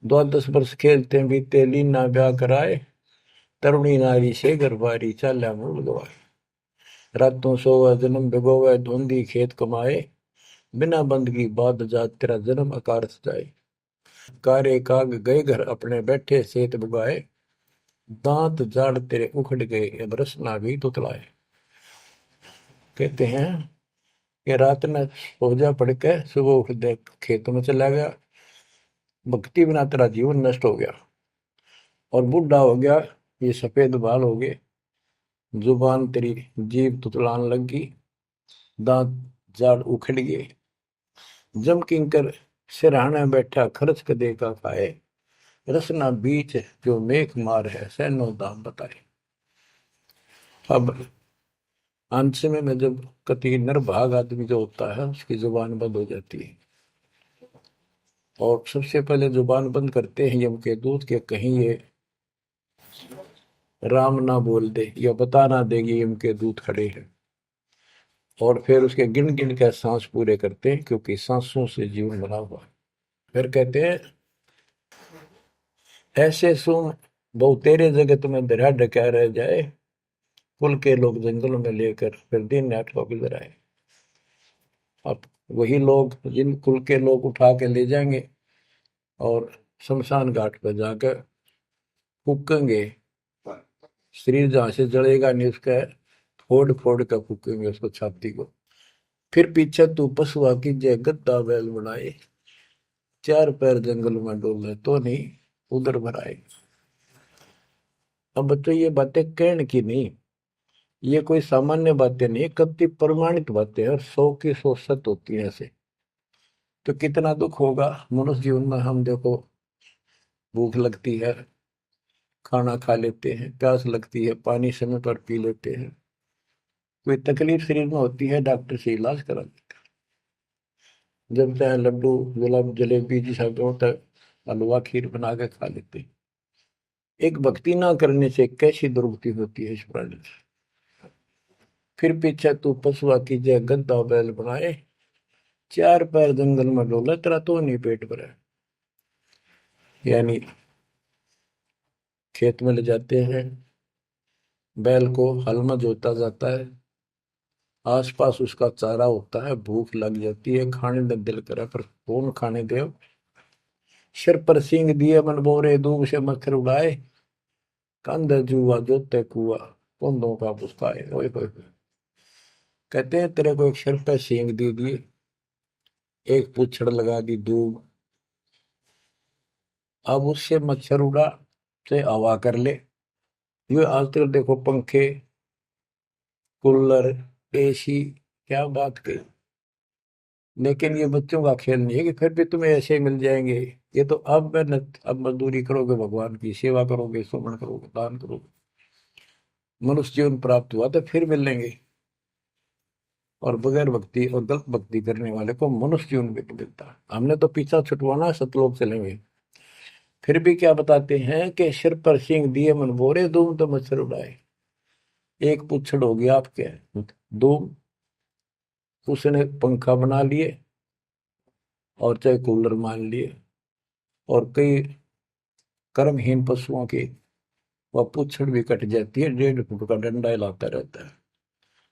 12 वर्ष खेलते बीते, लीना ब्याह कराए। तरुणी नारी से गरबारी, चाल्या मूल गवाए। रातों सोवा जन्म भिगोवे, धुंधी खेत कमाए। बिना बंदगी बाद जात, तेरा जन्म अकारथ जाए। कारे काग गए घर अपने, बैठे सेत बुगाए। दांत जाड़ तेरे उखड़ गए, अब रस ना भी तुतलाए। कहते हैं कि रात में सो जा पड़ के, सुबह उठ दे खेतों में चला गया, भक्ति बिना तेरा जीवन नष्ट हो गया। और बूढ़ा हो गया, ये सफेद बाल हो गए, जुबान तेरी जीभ तुतलान लगी, दांत जाड़ उखड़ गए। जम किंकर सिरहाने बैठा, खर्च कदे का खाए। रसना बीच जो मेघ मार है, सैनो दाम बताए। अब अंत में जब कति निर्भाग आदमी जो होता है उसकी जुबान बंद हो जाती है, और सबसे पहले जुबान बंद करते हैं यम के दूत के कहीं ये राम ना बोल दे या बता ना देगी यम के दूत खड़े हैं। और फिर उसके गिन गिन के सांस पूरे करते हैं, क्योंकि सांसों से जीवन बना हुआ है। फिर कहते हैं ऐसे सुन बहु तेरे जगत में दरिया ढका रह जाए, कुल के लोग जंगलों में लेकर फिर दिन रात को गुजर आए। अब वही लोग जिन कुल के लोग उठा के ले जाएंगे और शमशान घाट पर जाकर फूकेंगे, शरीर जहां से जलेगा नहीं उसका फोड़ फोड़ कर फूकेंगे उसको, छाती को। फिर पीछे तू पशुआ की जय गद्दा बैल बनाए, चार पैर जंगल में डोले तो नहीं उधर भराए। अब बच्चों ये बातें कहने की नहीं, ये कोई सामान्य बातें नहीं, कति प्रमाणित बातें हैं और 100 की 100 सत्य होती है ऐसे। तो कितना दुख होगा मनुष्य जीवन में। हम देखो भूख लगती है खाना खा लेते हैं, प्यास लगती है पानी समय पर पी लेते हैं, कोई तकलीफ शरीर में होती है डॉक्टर से इलाज करा लेते हैं, जब चाहे लड्डू गुलाब जलेबी जैसा होता है हलवा खीर बना के खा लेते हैं। एक भक्ति ना करने से कैसी दुर्गति होती है इस प्राणी से। फिर पीछे तू पशुआ की जय गद्दा बैल बनाए, चार पैर जंगल में डोला तेरा तो नहीं पेट भरा। यानी खेत में ले जाते हैं बैल को, हल में जोता जाता है, आसपास उसका चारा होता है, भूख लग जाती है, खाने में दिल करे पर कौन खाने दे। सिर पर सींग दिए मन बोरे दूब से मच्छर उड़ाए, कंध जुआ जोते कुआ कुंदों का पुस्ताए। ओए होए होए। कहते हैं तेरे को एक सिर पर सींग दे दिए, एक पूछड़ लगा दी दूब, अब उससे मच्छर उड़ा से हवा कर ले। ये आजकल देखो पंखे कूलर एसी, क्या बात कही। लेकिन ये बच्चों का खेल नहीं है कि फिर भी तुम्हें ऐसे ही मिल जाएंगे। ये तो अब मेहनत, अब मजदूरी करोगे, भगवान की सेवा करोगे, सुमन करोगे, दान करोगे, मनुष्य जीवन प्राप्त हुआ तो फिर मिलेंगे। और बगैर भक्ति और गलत भक्ति करने वाले को मनुष्य जीवन भी नहीं मिलता। हमने तो पीछा छुटवाना, सतलोक चलेंगे। फिर भी क्या बताते हैं कि सिर पर सींग दिए मन बोरे दूम तो मच्छर उड़ाए। एक पुच्छड़ हो गया आपके दूम, उसने पंखा बना लिए और चाहे कूलर मान लिए, और कई कर्महीन पशुओं की वह पुच्छड़ भी कट जाती है, 1.5 फुट का डंडा हिलाता रहता है।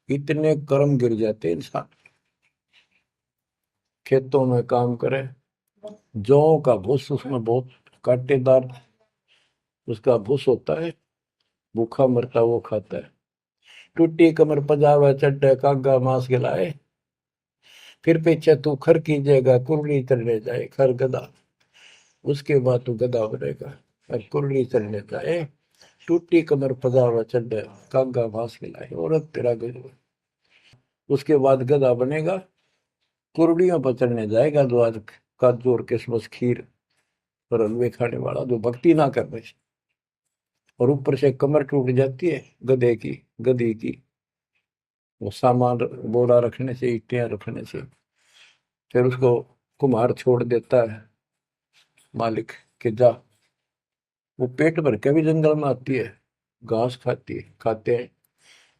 इतने कर्म गिर जाते हैं इंसान। खेतों में काम करे, जौ का भूस उसमें बहुत कांटेदार उसका भूस होता है, भूखा मरता वो खाता है। टूटी कमर पजावा चड्डे कागा मांस गिलाए, फिर पीछे तू खर कीजिएगा कुर्री चलने जाए। खर गधा, उसके बाद तू गधा बनेगा और कुर्री चलने जाए। टूटी कमर पजावा चड्डे कागा मांस खिलाए, औरत तेरा गजब। उसके बाद गधा बनेगा, कुर्डियों पर चढ़ने जाएगा, जो आज काजू और किशमिश खीर और हलवे खाने वाला जो भक्ति ना करने से। और ऊपर से कमर टूट जाती है गधे की, गधी की, वो सामान बोरा रखने से, ईटियां रखने से। फिर उसको कुम्हार छोड़ देता है मालिक के जा। वो पेट भर के भी जंगल में आती है, घास खाती है, खाते हैं।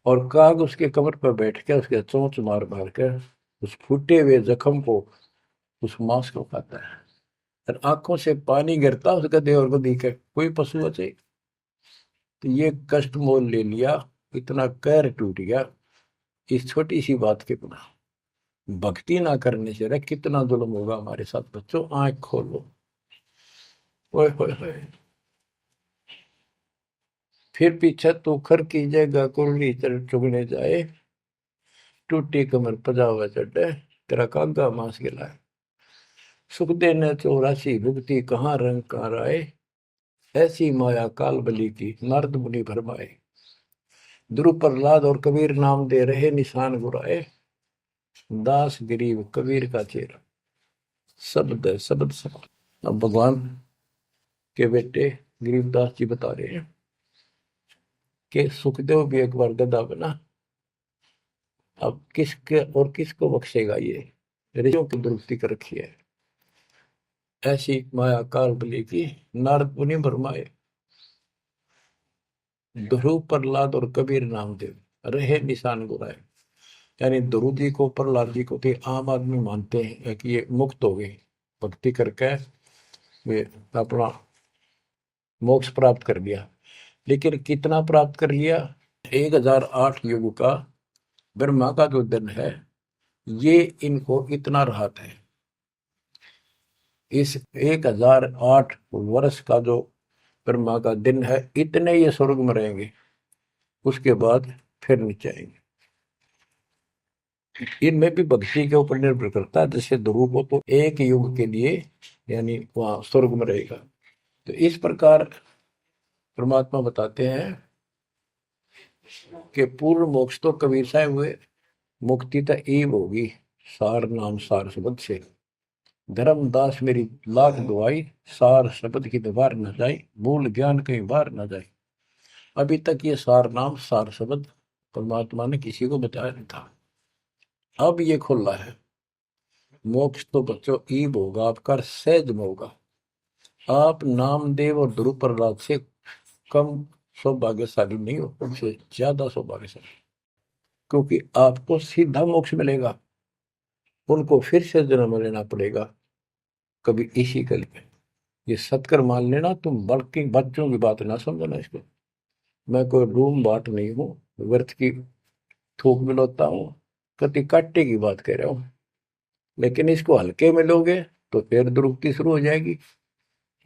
और काग उसके कमर पर बैठ के उसके चोंच मार मार कर उस फूटे हुए जख्म को, उस मांस को खाता है। और आंखों से पानी गिरता उस गधे और गधी के, कोई पशु बचे। तो ये कष्ट मोल ले लिया, इतना कहर टूट गया इस छोटी सी बात के बिना। भक्ति ना करने से रे कितना जुल्म होगा हमारे साथ। बच्चों आंख खोलो। ओए होए होए। फिर पीछे तो खर की जगह कुर्री चुगने जाए, टूटी कमर पजावा चढ़े तेरा कागा मांस गिलाए। सुख देने 84 भुगती कहाँ रंग कहाँ राय, ऐसी माया काल बली की नारद मुनि भरमाए। ध्रुव प्रहलाद और कबीर नाम दे रहे निशान गुराए, दास गरीब कबीर का चेहरा। शब्द है शब्द शब्द। अब भगवान के बेटे गरीबदास जी बता रहे हैं कि सुखदेव भी एक बार गधा बना। अब किसके और किसको बख्शेगा? ये ऋषियों की दुरुक्ति कर रखी है। ऐसी माया काल बली की नारद मुनि भरमाए। ध्रुव, प्रहलाद और कबीर नामदेव रहे निशान गुराए। यानी ध्रुव जी को, प्रहलाद जी को थे आम आदमी मानते हैं कि ये मुक्त हो गए, भक्ति करके वे अपना मोक्ष प्राप्त कर लिया। लेकिन कितना प्राप्त कर लिया? 1008 युग का ब्रह्मा का जो दिन है, ये इनको इतना राहत है। इस 1008 वर्ष का जो ब्रह्मा का दिन है, इतने ये स्वर्ग में रहेंगे, उसके बाद फिर नीचे आएंगे। इनमें भी भक्ति के ऊपर निर्भर करता है। जैसे ध्रुव को तो एक युग के लिए यानी वहां स्वर्ग में रहेगा। तो इस प्रकार परमात्मा बताते हैं कि पूर्ण मोक्ष तो कबीर साहब हुए, मुक्ति तो ईब होगी सार नाम सार शब्द से। धर्मदास मेरी लाख दुआई, सार शब्द की दीवार न जाए, मूल ज्ञान कहीं बाहर न जाए। अभी तक ये सार नाम सार शब्द परमात्मा ने किसी को बताया नहीं था, अब ये खुला है। मोक्ष तो बच्चों ईब होगा आपका, सहज में होगा। आप नामदेव और ध्रुव प्रहलाद से कम सौभाग्यशाली नहीं हो, उनसे ज्यादा सौभाग्यशाली, क्योंकि आपको सीधा मोक्ष मिलेगा। उनको फिर से जन्म लेना पड़ेगा कभी इसी कल में। ये सत्कर मान लेना तुम, बल्कि बच्चों की बात ना समझना इसको। मैं कोई रूम बाट नहीं हूँ, व्यर्थ की थूक मिलोता हूँ, कति काटे की बात कह रहा हूँ। लेकिन इसको हल्के में लोगे तो फिर दुरुक्ति शुरू हो जाएगी,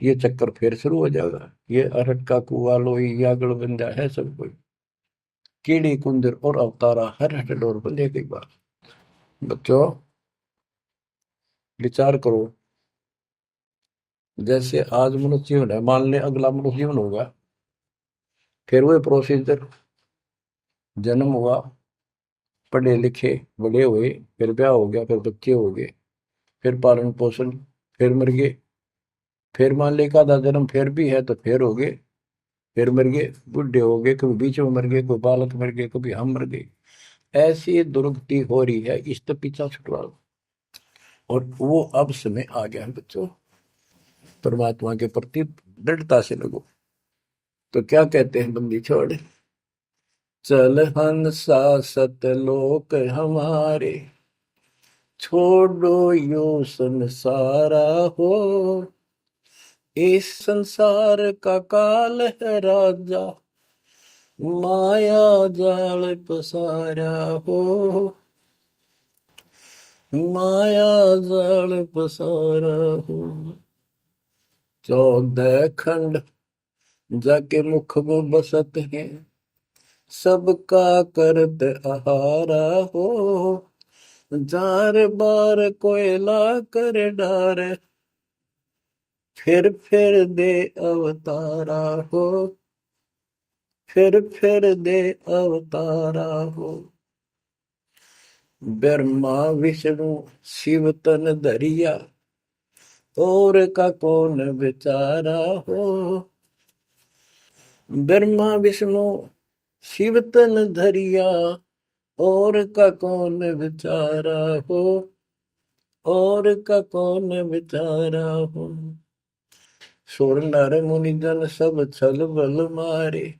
ये चक्कर फिर शुरू हो जाएगा। ये अरहट का कुआ लोई यागड़ बंदा है सब कोई, कीड़ी कुंदर और अवतारा हर हट डोर बंदे की बात। बच्चों विचार करो, जैसे आज मनुष्य जीवन है, मान ले अगला मनुष्य जीवन होगा, फिर वही प्रोसीजर, जन्म हुआ, पढ़े लिखे बड़े हुए, फिर ब्याह हो गया, फिर बच्चे हो गए, फिर पालन पोषण, फिर मर गए, फिर मान ले का जन्म फिर भी है तो फिर हो गए, फिर मर गए, बूढ़े हो गए, कभी बीच में मर गए, कोई बालक मर गए, कभी हम मर गए। ऐसी दुर्गति हो रही है, इस तो पीछा छुटवा। और वो अब समय आ गया है बच्चों, परमात्मा के प्रति दृढ़ता से लगो। तो क्या कहते हैं बंदी छोड़, चल हंसा सतलोक हमारे, छोड़ो यो संसारा हो। इस संसार का काल है राजा, माया जाल पसारा हो। माया जाल पसारा हो। 14 खंड जाके मुख में बसत है, सबका करत आहारा हो। जार बार कोयला कर डार, फिर दे अवतारा हो। फिर दे अवतारा हो। ब्रह्मा विष्णु शिव तन धरिया, और का कौन बेचारा हो। ब्रह्मा विष्णु शिव तन धरिया, और का कौन बेचारा हो। और का कौन बेचारा हो। सुर नर मुनि जन सब छल बल मारे,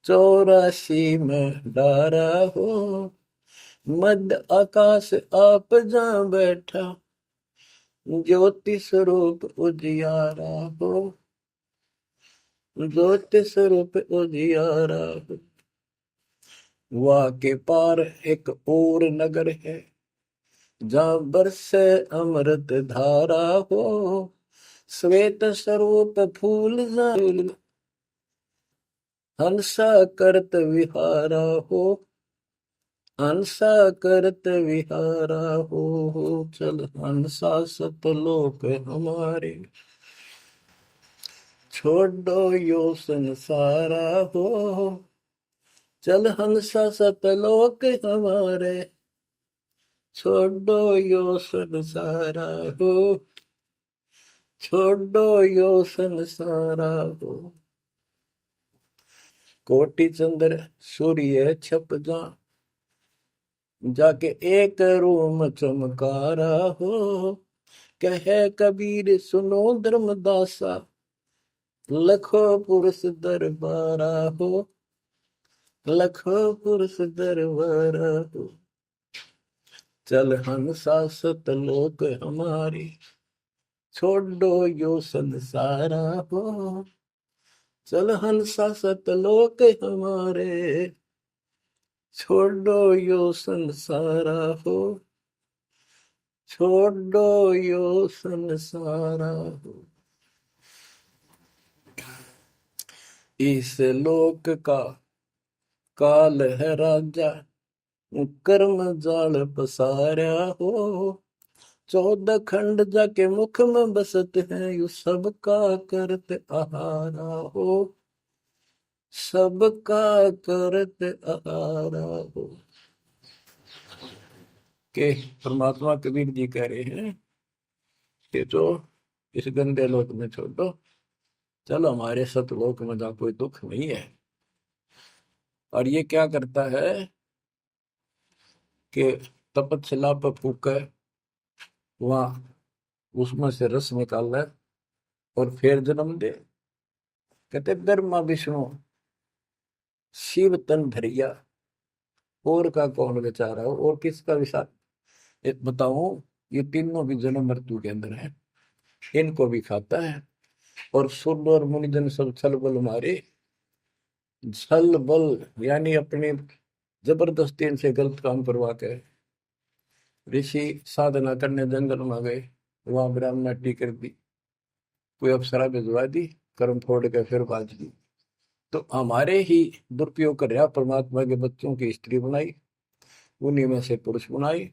84 में डारा हो। मध्य आकाश आप जा बैठा, ज्योति स्वरूप उजियारा हो। ज्योति स्वरूप उजियारा हो। वहाँ के पार एक और नगर है, जहाँ बरसे अमृत धारा हो। श्वेत स्वरूप फूल हंसा करत विहारा हो। हंसा करत विहारा हो। चल हंसा सतलोक हमारे, छोड़ो यो संसारा हो। चल हंसा सतलोक हमारे, छोड़ो यो संसारा हो। छोड़ो यो संसारा हो। कोटि चंद्र सूर्य छप जा, जाके एक रूम चमकारा हो। कहे कबीर सुनो धर्मदासा, लखो पुरुष दरबारा हो, लखो पुरुष दरबारा हो। चल हंसा सतलोक हमारी, छोड़ो यो संसारा हो। चल हंसा सतलोक हमारे, छोड़ो यो संसारा हो, छोड़ो यो संसारा हो। इस लोक का काल है राजा, कर्म जाल पसारा हो। 14 खंड जाके मुख में बसत है, यू सबका करत आहारा हो, सबका करत आहारा हो। के परमात्मा कबीर जी कह रहे हैं कि जो इस गंदे लोक में छोड़ो, चलो हमारे सतलोक में जहाँ कोई दुख नहीं है। और ये क्या करता है कि तपतशिला पर फूके, वहां उसमें से रस निकाल है और फिर जन्म दे। कहते ब्रह्मा विष्णु शिव तन धरिया, और का कौन बेचारा हो, और किसका विचार बताऊं। ये तीनों भी जन्म मृत्यु के अंदर है, इनको भी खाता है। और सूर्य और मुनिजन सब छल बल मारे, छल बल यानी अपनी जबरदस्ती इनसे गलत काम करवा के ऋषि साधना करने जंगल में गए, वहां ब्राह्मणी कर दी, कोई अप्सरा भिजवा दी, कर्म फोड़ के फिर बाज दी। तो हमारे ही दुरुपयोग कर रहा, परमात्मा के बच्चों की स्त्री बनाई, उन्हीं में से पुरुष बनाई,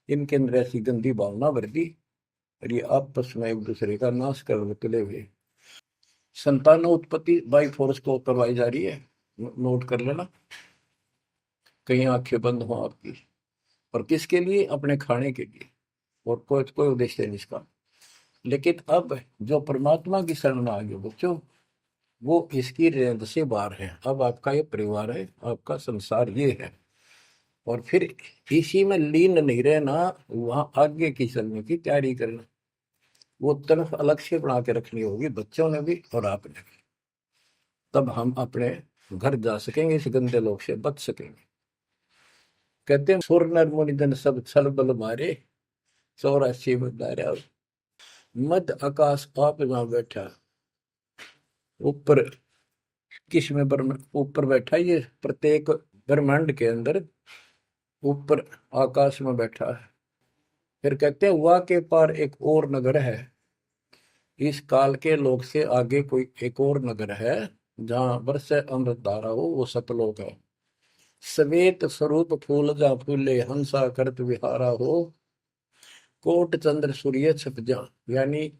इनके अंदर ऐसी गंदी भावना भर दी, और ये आपस में एक दूसरे का नाश कर तुले हुए। संतान उत्पत्ति बाई फोर्स को करवाई जा रही है, नोट कर लेना, कहीं आंखें बंद हो आपकी। और किसके लिए? अपने खाने के लिए, और कोई उद्देश्य नहीं इसका। लेकिन अब जो परमात्मा की शरण में आ गए बच्चों, वो इसकी रेंज से बाहर है। अब आपका ये परिवार है, आपका संसार ये है, और फिर इसी में लीन नहीं रहना, वहां आगे की चलने की तैयारी करना। वो तरफ अलग से बना के रखनी होगी बच्चों ने भी और आपने भी, तब हम अपने घर जा सकेंगे, इस गंदे लोग से बच सकेंगे। कहते हैं सुर नर मुनिजन सब छल बल मारे, 84 बदारा। मध्य आकाश आप जहां बैठा, ऊपर किस में ऊपर बैठा, ये प्रत्येक ब्रह्मांड के अंदर ऊपर आकाश में बैठा है। फिर कहते हैं वाह के पार एक और नगर है, इस काल के लोक से आगे कोई एक और नगर है, जहां बरसे अमृत धारा हो, वो सतलोक है। श्वेत स्वरूप फूल जा फूले, हंसा करत विहारा हो। कोट चंद्र सूर्य छप जा, यानी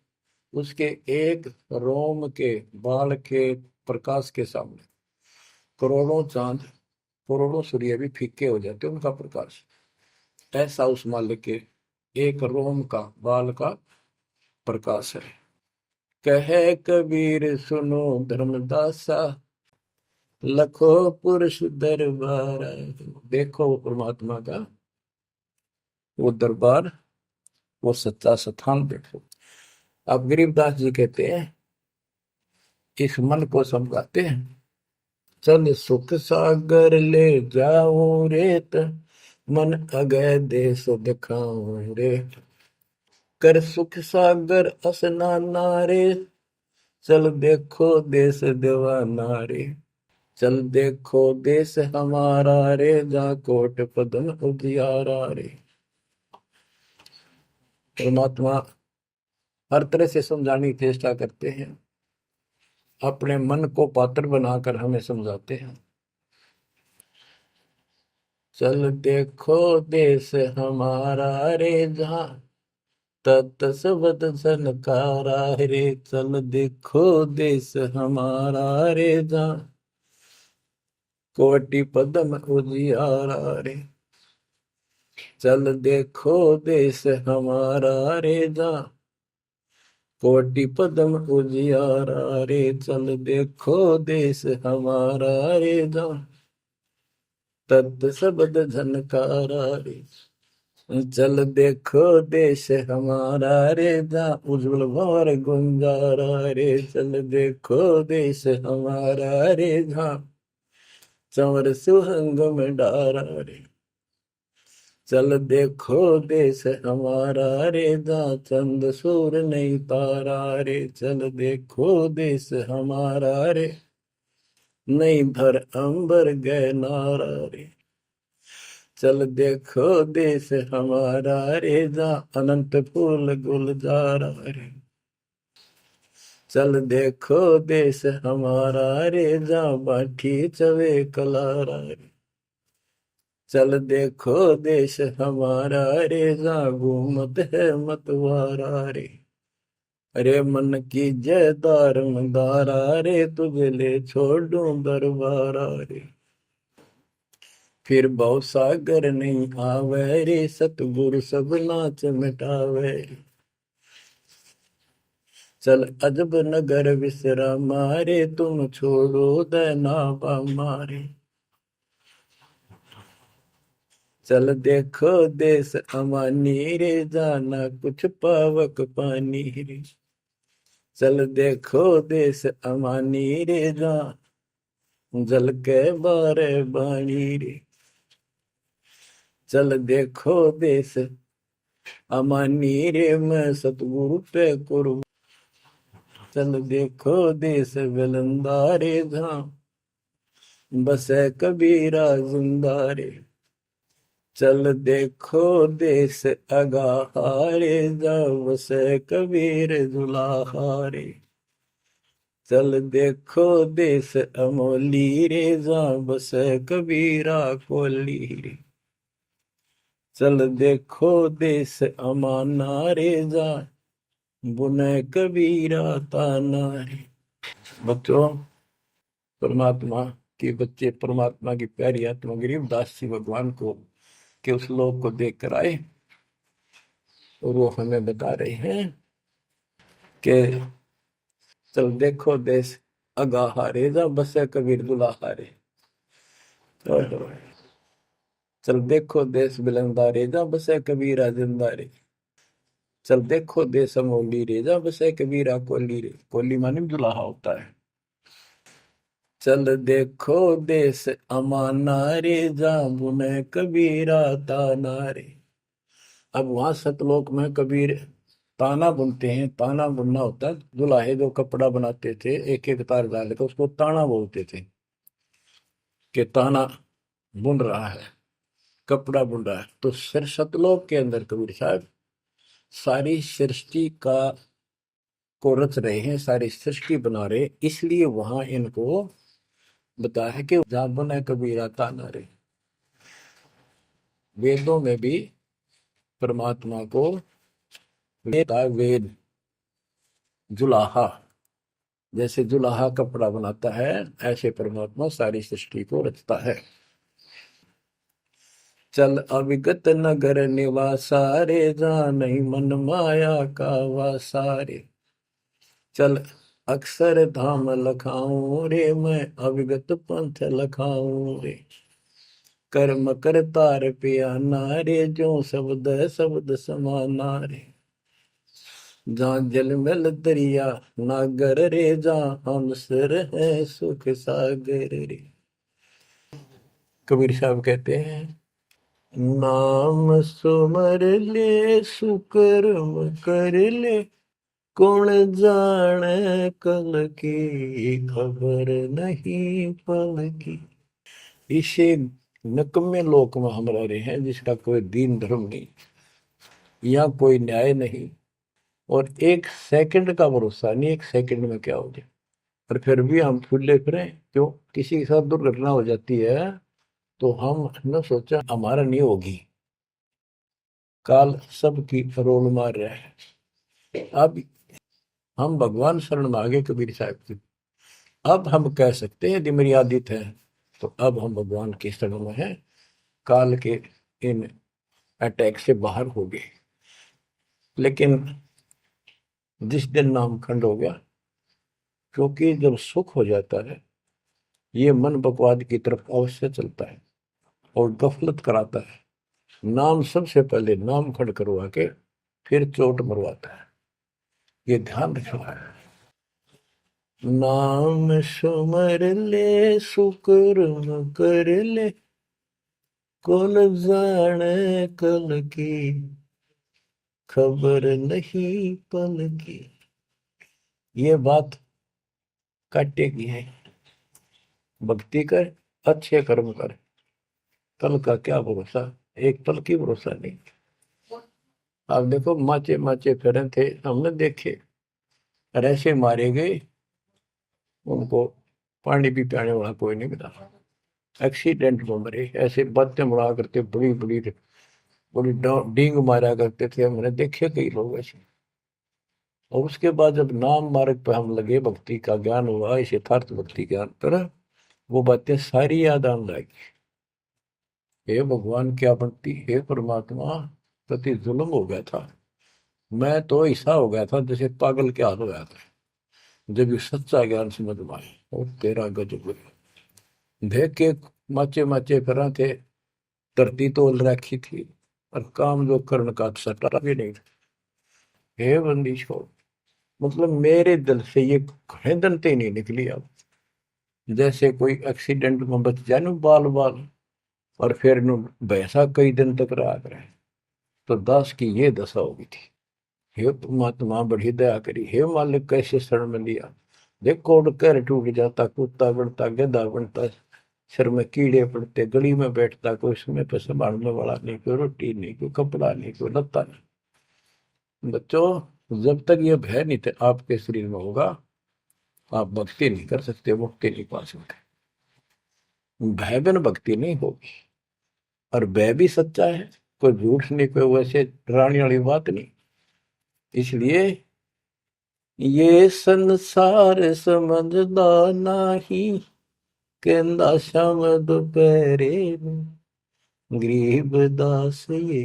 उसके एक रोम के बाल के प्रकाश के सामने करोड़ों चांद, करोड़ों सूर्य भी फीके हो जाते, उनका प्रकाश। ऐसा उस मालिक के एक रोम का बाल का प्रकाश है। कहे कबीर सुनो धर्मदासा, लखो पुरुष दरबार। देखो वो परमात्मा का वो दरबार, वो सच्चा स्थान देखो। अब गरीबदास जी कहते हैं, इस मन को समझाते हैं, चल सुख सागर ले जाऊं रेत, मन अगय देश दिखाऊं रे। कर सुख सागर असनाना रे, चल देखो देश दीवाना रे। चल देखो देश हमारा रे, जा कोट पद्म उजियारा रे। परमात्मा हर तरह से समझाने की चेष्टा करते हैं, अपने मन को पात्र बनाकर हमें समझाते हैं। चल देखो देश हमारा रे, जहाँ तत सबद सनकारा रे। चल देखो देश हमारा रे, जहाँ कोटि पद्म उजियारा रे। चल देखो देश हमारा रे, जहाँ कोटि पदम उजियारा रे, चल देखो देश हमारा रे, जा तत् शब्द झनकारा रे, चल देखो देश हमारा रे, जा उज्जवल भंवर गुंजारा रे, चल देखो देश हमारा रे, जा चंवर सुहंग में डारा रे, चल देखो देश हमारा रे, जा चंद सूर नहीं तारा रे, चल देखो देश हमारा रे, नहीं धर अंबर गए नारा रे, चल देखो देश हमारा रे, जा अनंत फूल गुलजारा रे, चल देखो देश हमारा रे, जा बाठी चवे कलारा रे, चल देखो देश हमारा रे, जा घूमत है मतवारा रे, अरे मन की जय दार मंदारा रे, तुझे ले छोड़ूं दरबारा रे, फिर भव सागर नहीं आवे रे, सतगुरु सब नाच मिटावे रे, चल अजब नगर विश्राम रे, तुम छोड़ो देना मारे, चल देखो देश अमानी रे, जाना कुछ पावक पानी रे, चल देखो देश अमानी रे, जा जल के बारे बाणी रे, चल देखो देश अमानी रे, मैं सतगुरु पे कुर्बान, चल देखो देश विलंदा रे, जहाँ बसे कबीरा जिंदा रे, चल देखो देश अगाहारे, जा बसे कबीर जुलाहारे, चल देखो देश अमोली रे, जा बसे कबीरा कोली रे, चल देखो देश अमाना रे, जा बुने कबीरा ताना रे। बच्चों, परमात्मा के बच्चे परमात्मा की प्यारी आत्मा गरीबदास जी भगवान को के उस लोक को देख कर आए, और वो हमें बता रहे हैं कि चल देखो देश अगाहारे, जा बसे कबीर दुलाहारे, चल देखो देश बिलंदारे, जा बसे कबीरा जिंदारे, चल देखो देश अमोली रे, जा बसे कबीरा कोली रे, कोली माने दुलाहा होता है, चल देखो देश अमाना रे, जा बुने कबीरा ताना रे। अब वहां सतलोक में कबीर ताना बुनते हैं। ताना बुनना होता है, दुल्हे जो कपड़ा बनाते थे एक एक तार डाल के उसको ताना बोलते थे, कि ताना बुन रहा है, कपड़ा बुन रहा है। तो सिर सतलोक के अंदर कबीर साहब सारी सृष्टि का को रच रहे हैं, सारी सृष्टि बना रहे, इसलिए वहां इनको बताया है कि जा बुने कबीरा ताना रे। वेदों में भी परमात्मा को वेद जुलाहा, जैसे जुलाहा कपड़ा बनाता है, ऐसे परमात्मा सारी सृष्टि को रचता है। चल अविगत नगर निवासा रे, जा नहीं मन माया का वासा रे, चल अक्षर धाम लखाऊं रे, मैं अविगत पंथ लखाऊं रे, कर्म करतार पियाना रे, जो शब्द शब्द समाना रे, जहाँ जलमल दरिया नागर रे, जहाँ हम सिर है सुख सागर रे। कबीर साहब कहते हैं, नाम सुमर ले सुकर्म कर ले, कौन जाने कल की खबर नहीं पल की। इसे नकम्मे लोक में हम रह रहे हैं, जिसका कोई दीन धर्म नहीं, यहाँ कोई न्याय नहीं, और एक सेकंड का भरोसा नहीं, एक सेकंड में क्या हो जाए। और फिर भी हम फूले फिरें, क्यों? किसी के साथ दुर्घटना हो जाती है तो हम न सोचा हमारा नहीं होगी, काल सबकी रोल मार रहा है। अब हम भगवान शरण मांगे कबीर साहब की, अब हम कह सकते हैं यदि मेरी आदित है, तो अब हम भगवान की शरण में हैं, काल के इन अटैक से बाहर हो गए। लेकिन जिस दिन नामखंड हो गया, क्योंकि जब सुख हो जाता है ये मन बकवाद की तरफ अवश्य चलता है और गफलत कराता है। नाम सबसे पहले नाम खड़ करवा के फिर चोट मरवाता है, ये ध्यान रखना है। नाम सुमर ले सुकर्म कर ले, कौन जाने कल की, खबर नहीं पल की। ये बात काटेगी है। भक्ति कर, अच्छे कर्म कर, कल का क्या भरोसा, एक पल की भरोसा नहीं। आप देखो माचे माचे फिरे थे, हमने देखे ऐसे मारे गए, उनको पानी भी पियाने वाला कोई नहीं मिला, एक्सीडेंट में मरे। ऐसे बातें बड़ा करते, बड़ी बड़ी बड़ी डींग मारा करते थे, हमने देखे कई लोग ऐसे। और उसके बाद जब नाम मार्ग पे हम लगे, भक्ति का ज्ञान हुआ, इस यथार्थ भक्ति ज्ञान पर, वो बातें सारी याद आने लगी। हे भगवान क्या बनती, हे परमात्मा, प्रति जुल्म हो गया था। मैं तो ऐसा हो गया था जैसे पागल के हाल हो गया था, जब ये सच्चा ज्ञान समझ में आए। और तेरा गजब देख के माचे माचे फिरा थे, धरती तोल रखी थी, और काम जो कर्ण का सटा भी नहीं था। हे बंदी छोड़, मतलब मेरे दिल से ये खड़े नहीं निकली। अब जैसे कोई एक्सीडेंट में बच जाए ना बाल बाल, और फिर नु भैंसा कई दिन तक रहा करे, तो दास की ये दशा होगी थी। हे परमात्मा बड़ी दया करी, हे मालिक कैसे शरण में लिया। देखो कर टूट जाता, कुत्ता बनता, गधा बनता, सिर में कीड़े पड़ते, गली में बैठता, कोई समय पर संभालने वाला नहीं, कोई रोटी नहीं, कोई कपड़ा नहीं, कोई लत्ता नहीं। बच्चों, जब तक ये भय नहीं थे आपके शरीर में होगा, आप भक्ति नहीं कर सकते, मुक्ति नहीं पा सकते। भय बिन भक्ति नहीं होगी। और भय भी सच्चा है, कोई झूठ नहीं, कोई वैसे डराने वाली बात नहीं। इसलिए ये संसार समझदा नाही, कहंदा शाम दोपहरे में, गरीब दास ये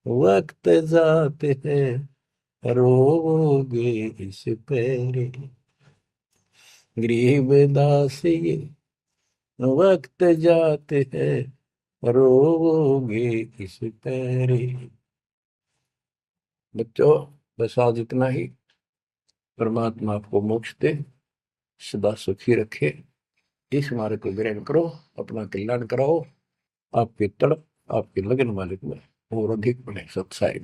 वक्त जाते हैं, रोगे इस पैरे। गरीब दास ये वक्त जाते हैं, रोगे इस पैरे। बच्चों, बस आज इतना ही। परमात्मा आपको मोक्ष दे, सदा सुखी रखे। इस मार्ग को ग्रहण करो, अपना कल्याण कराओ, आपकी तड़प, आपकी लगन मालिक में और अधिक बने सत्साई।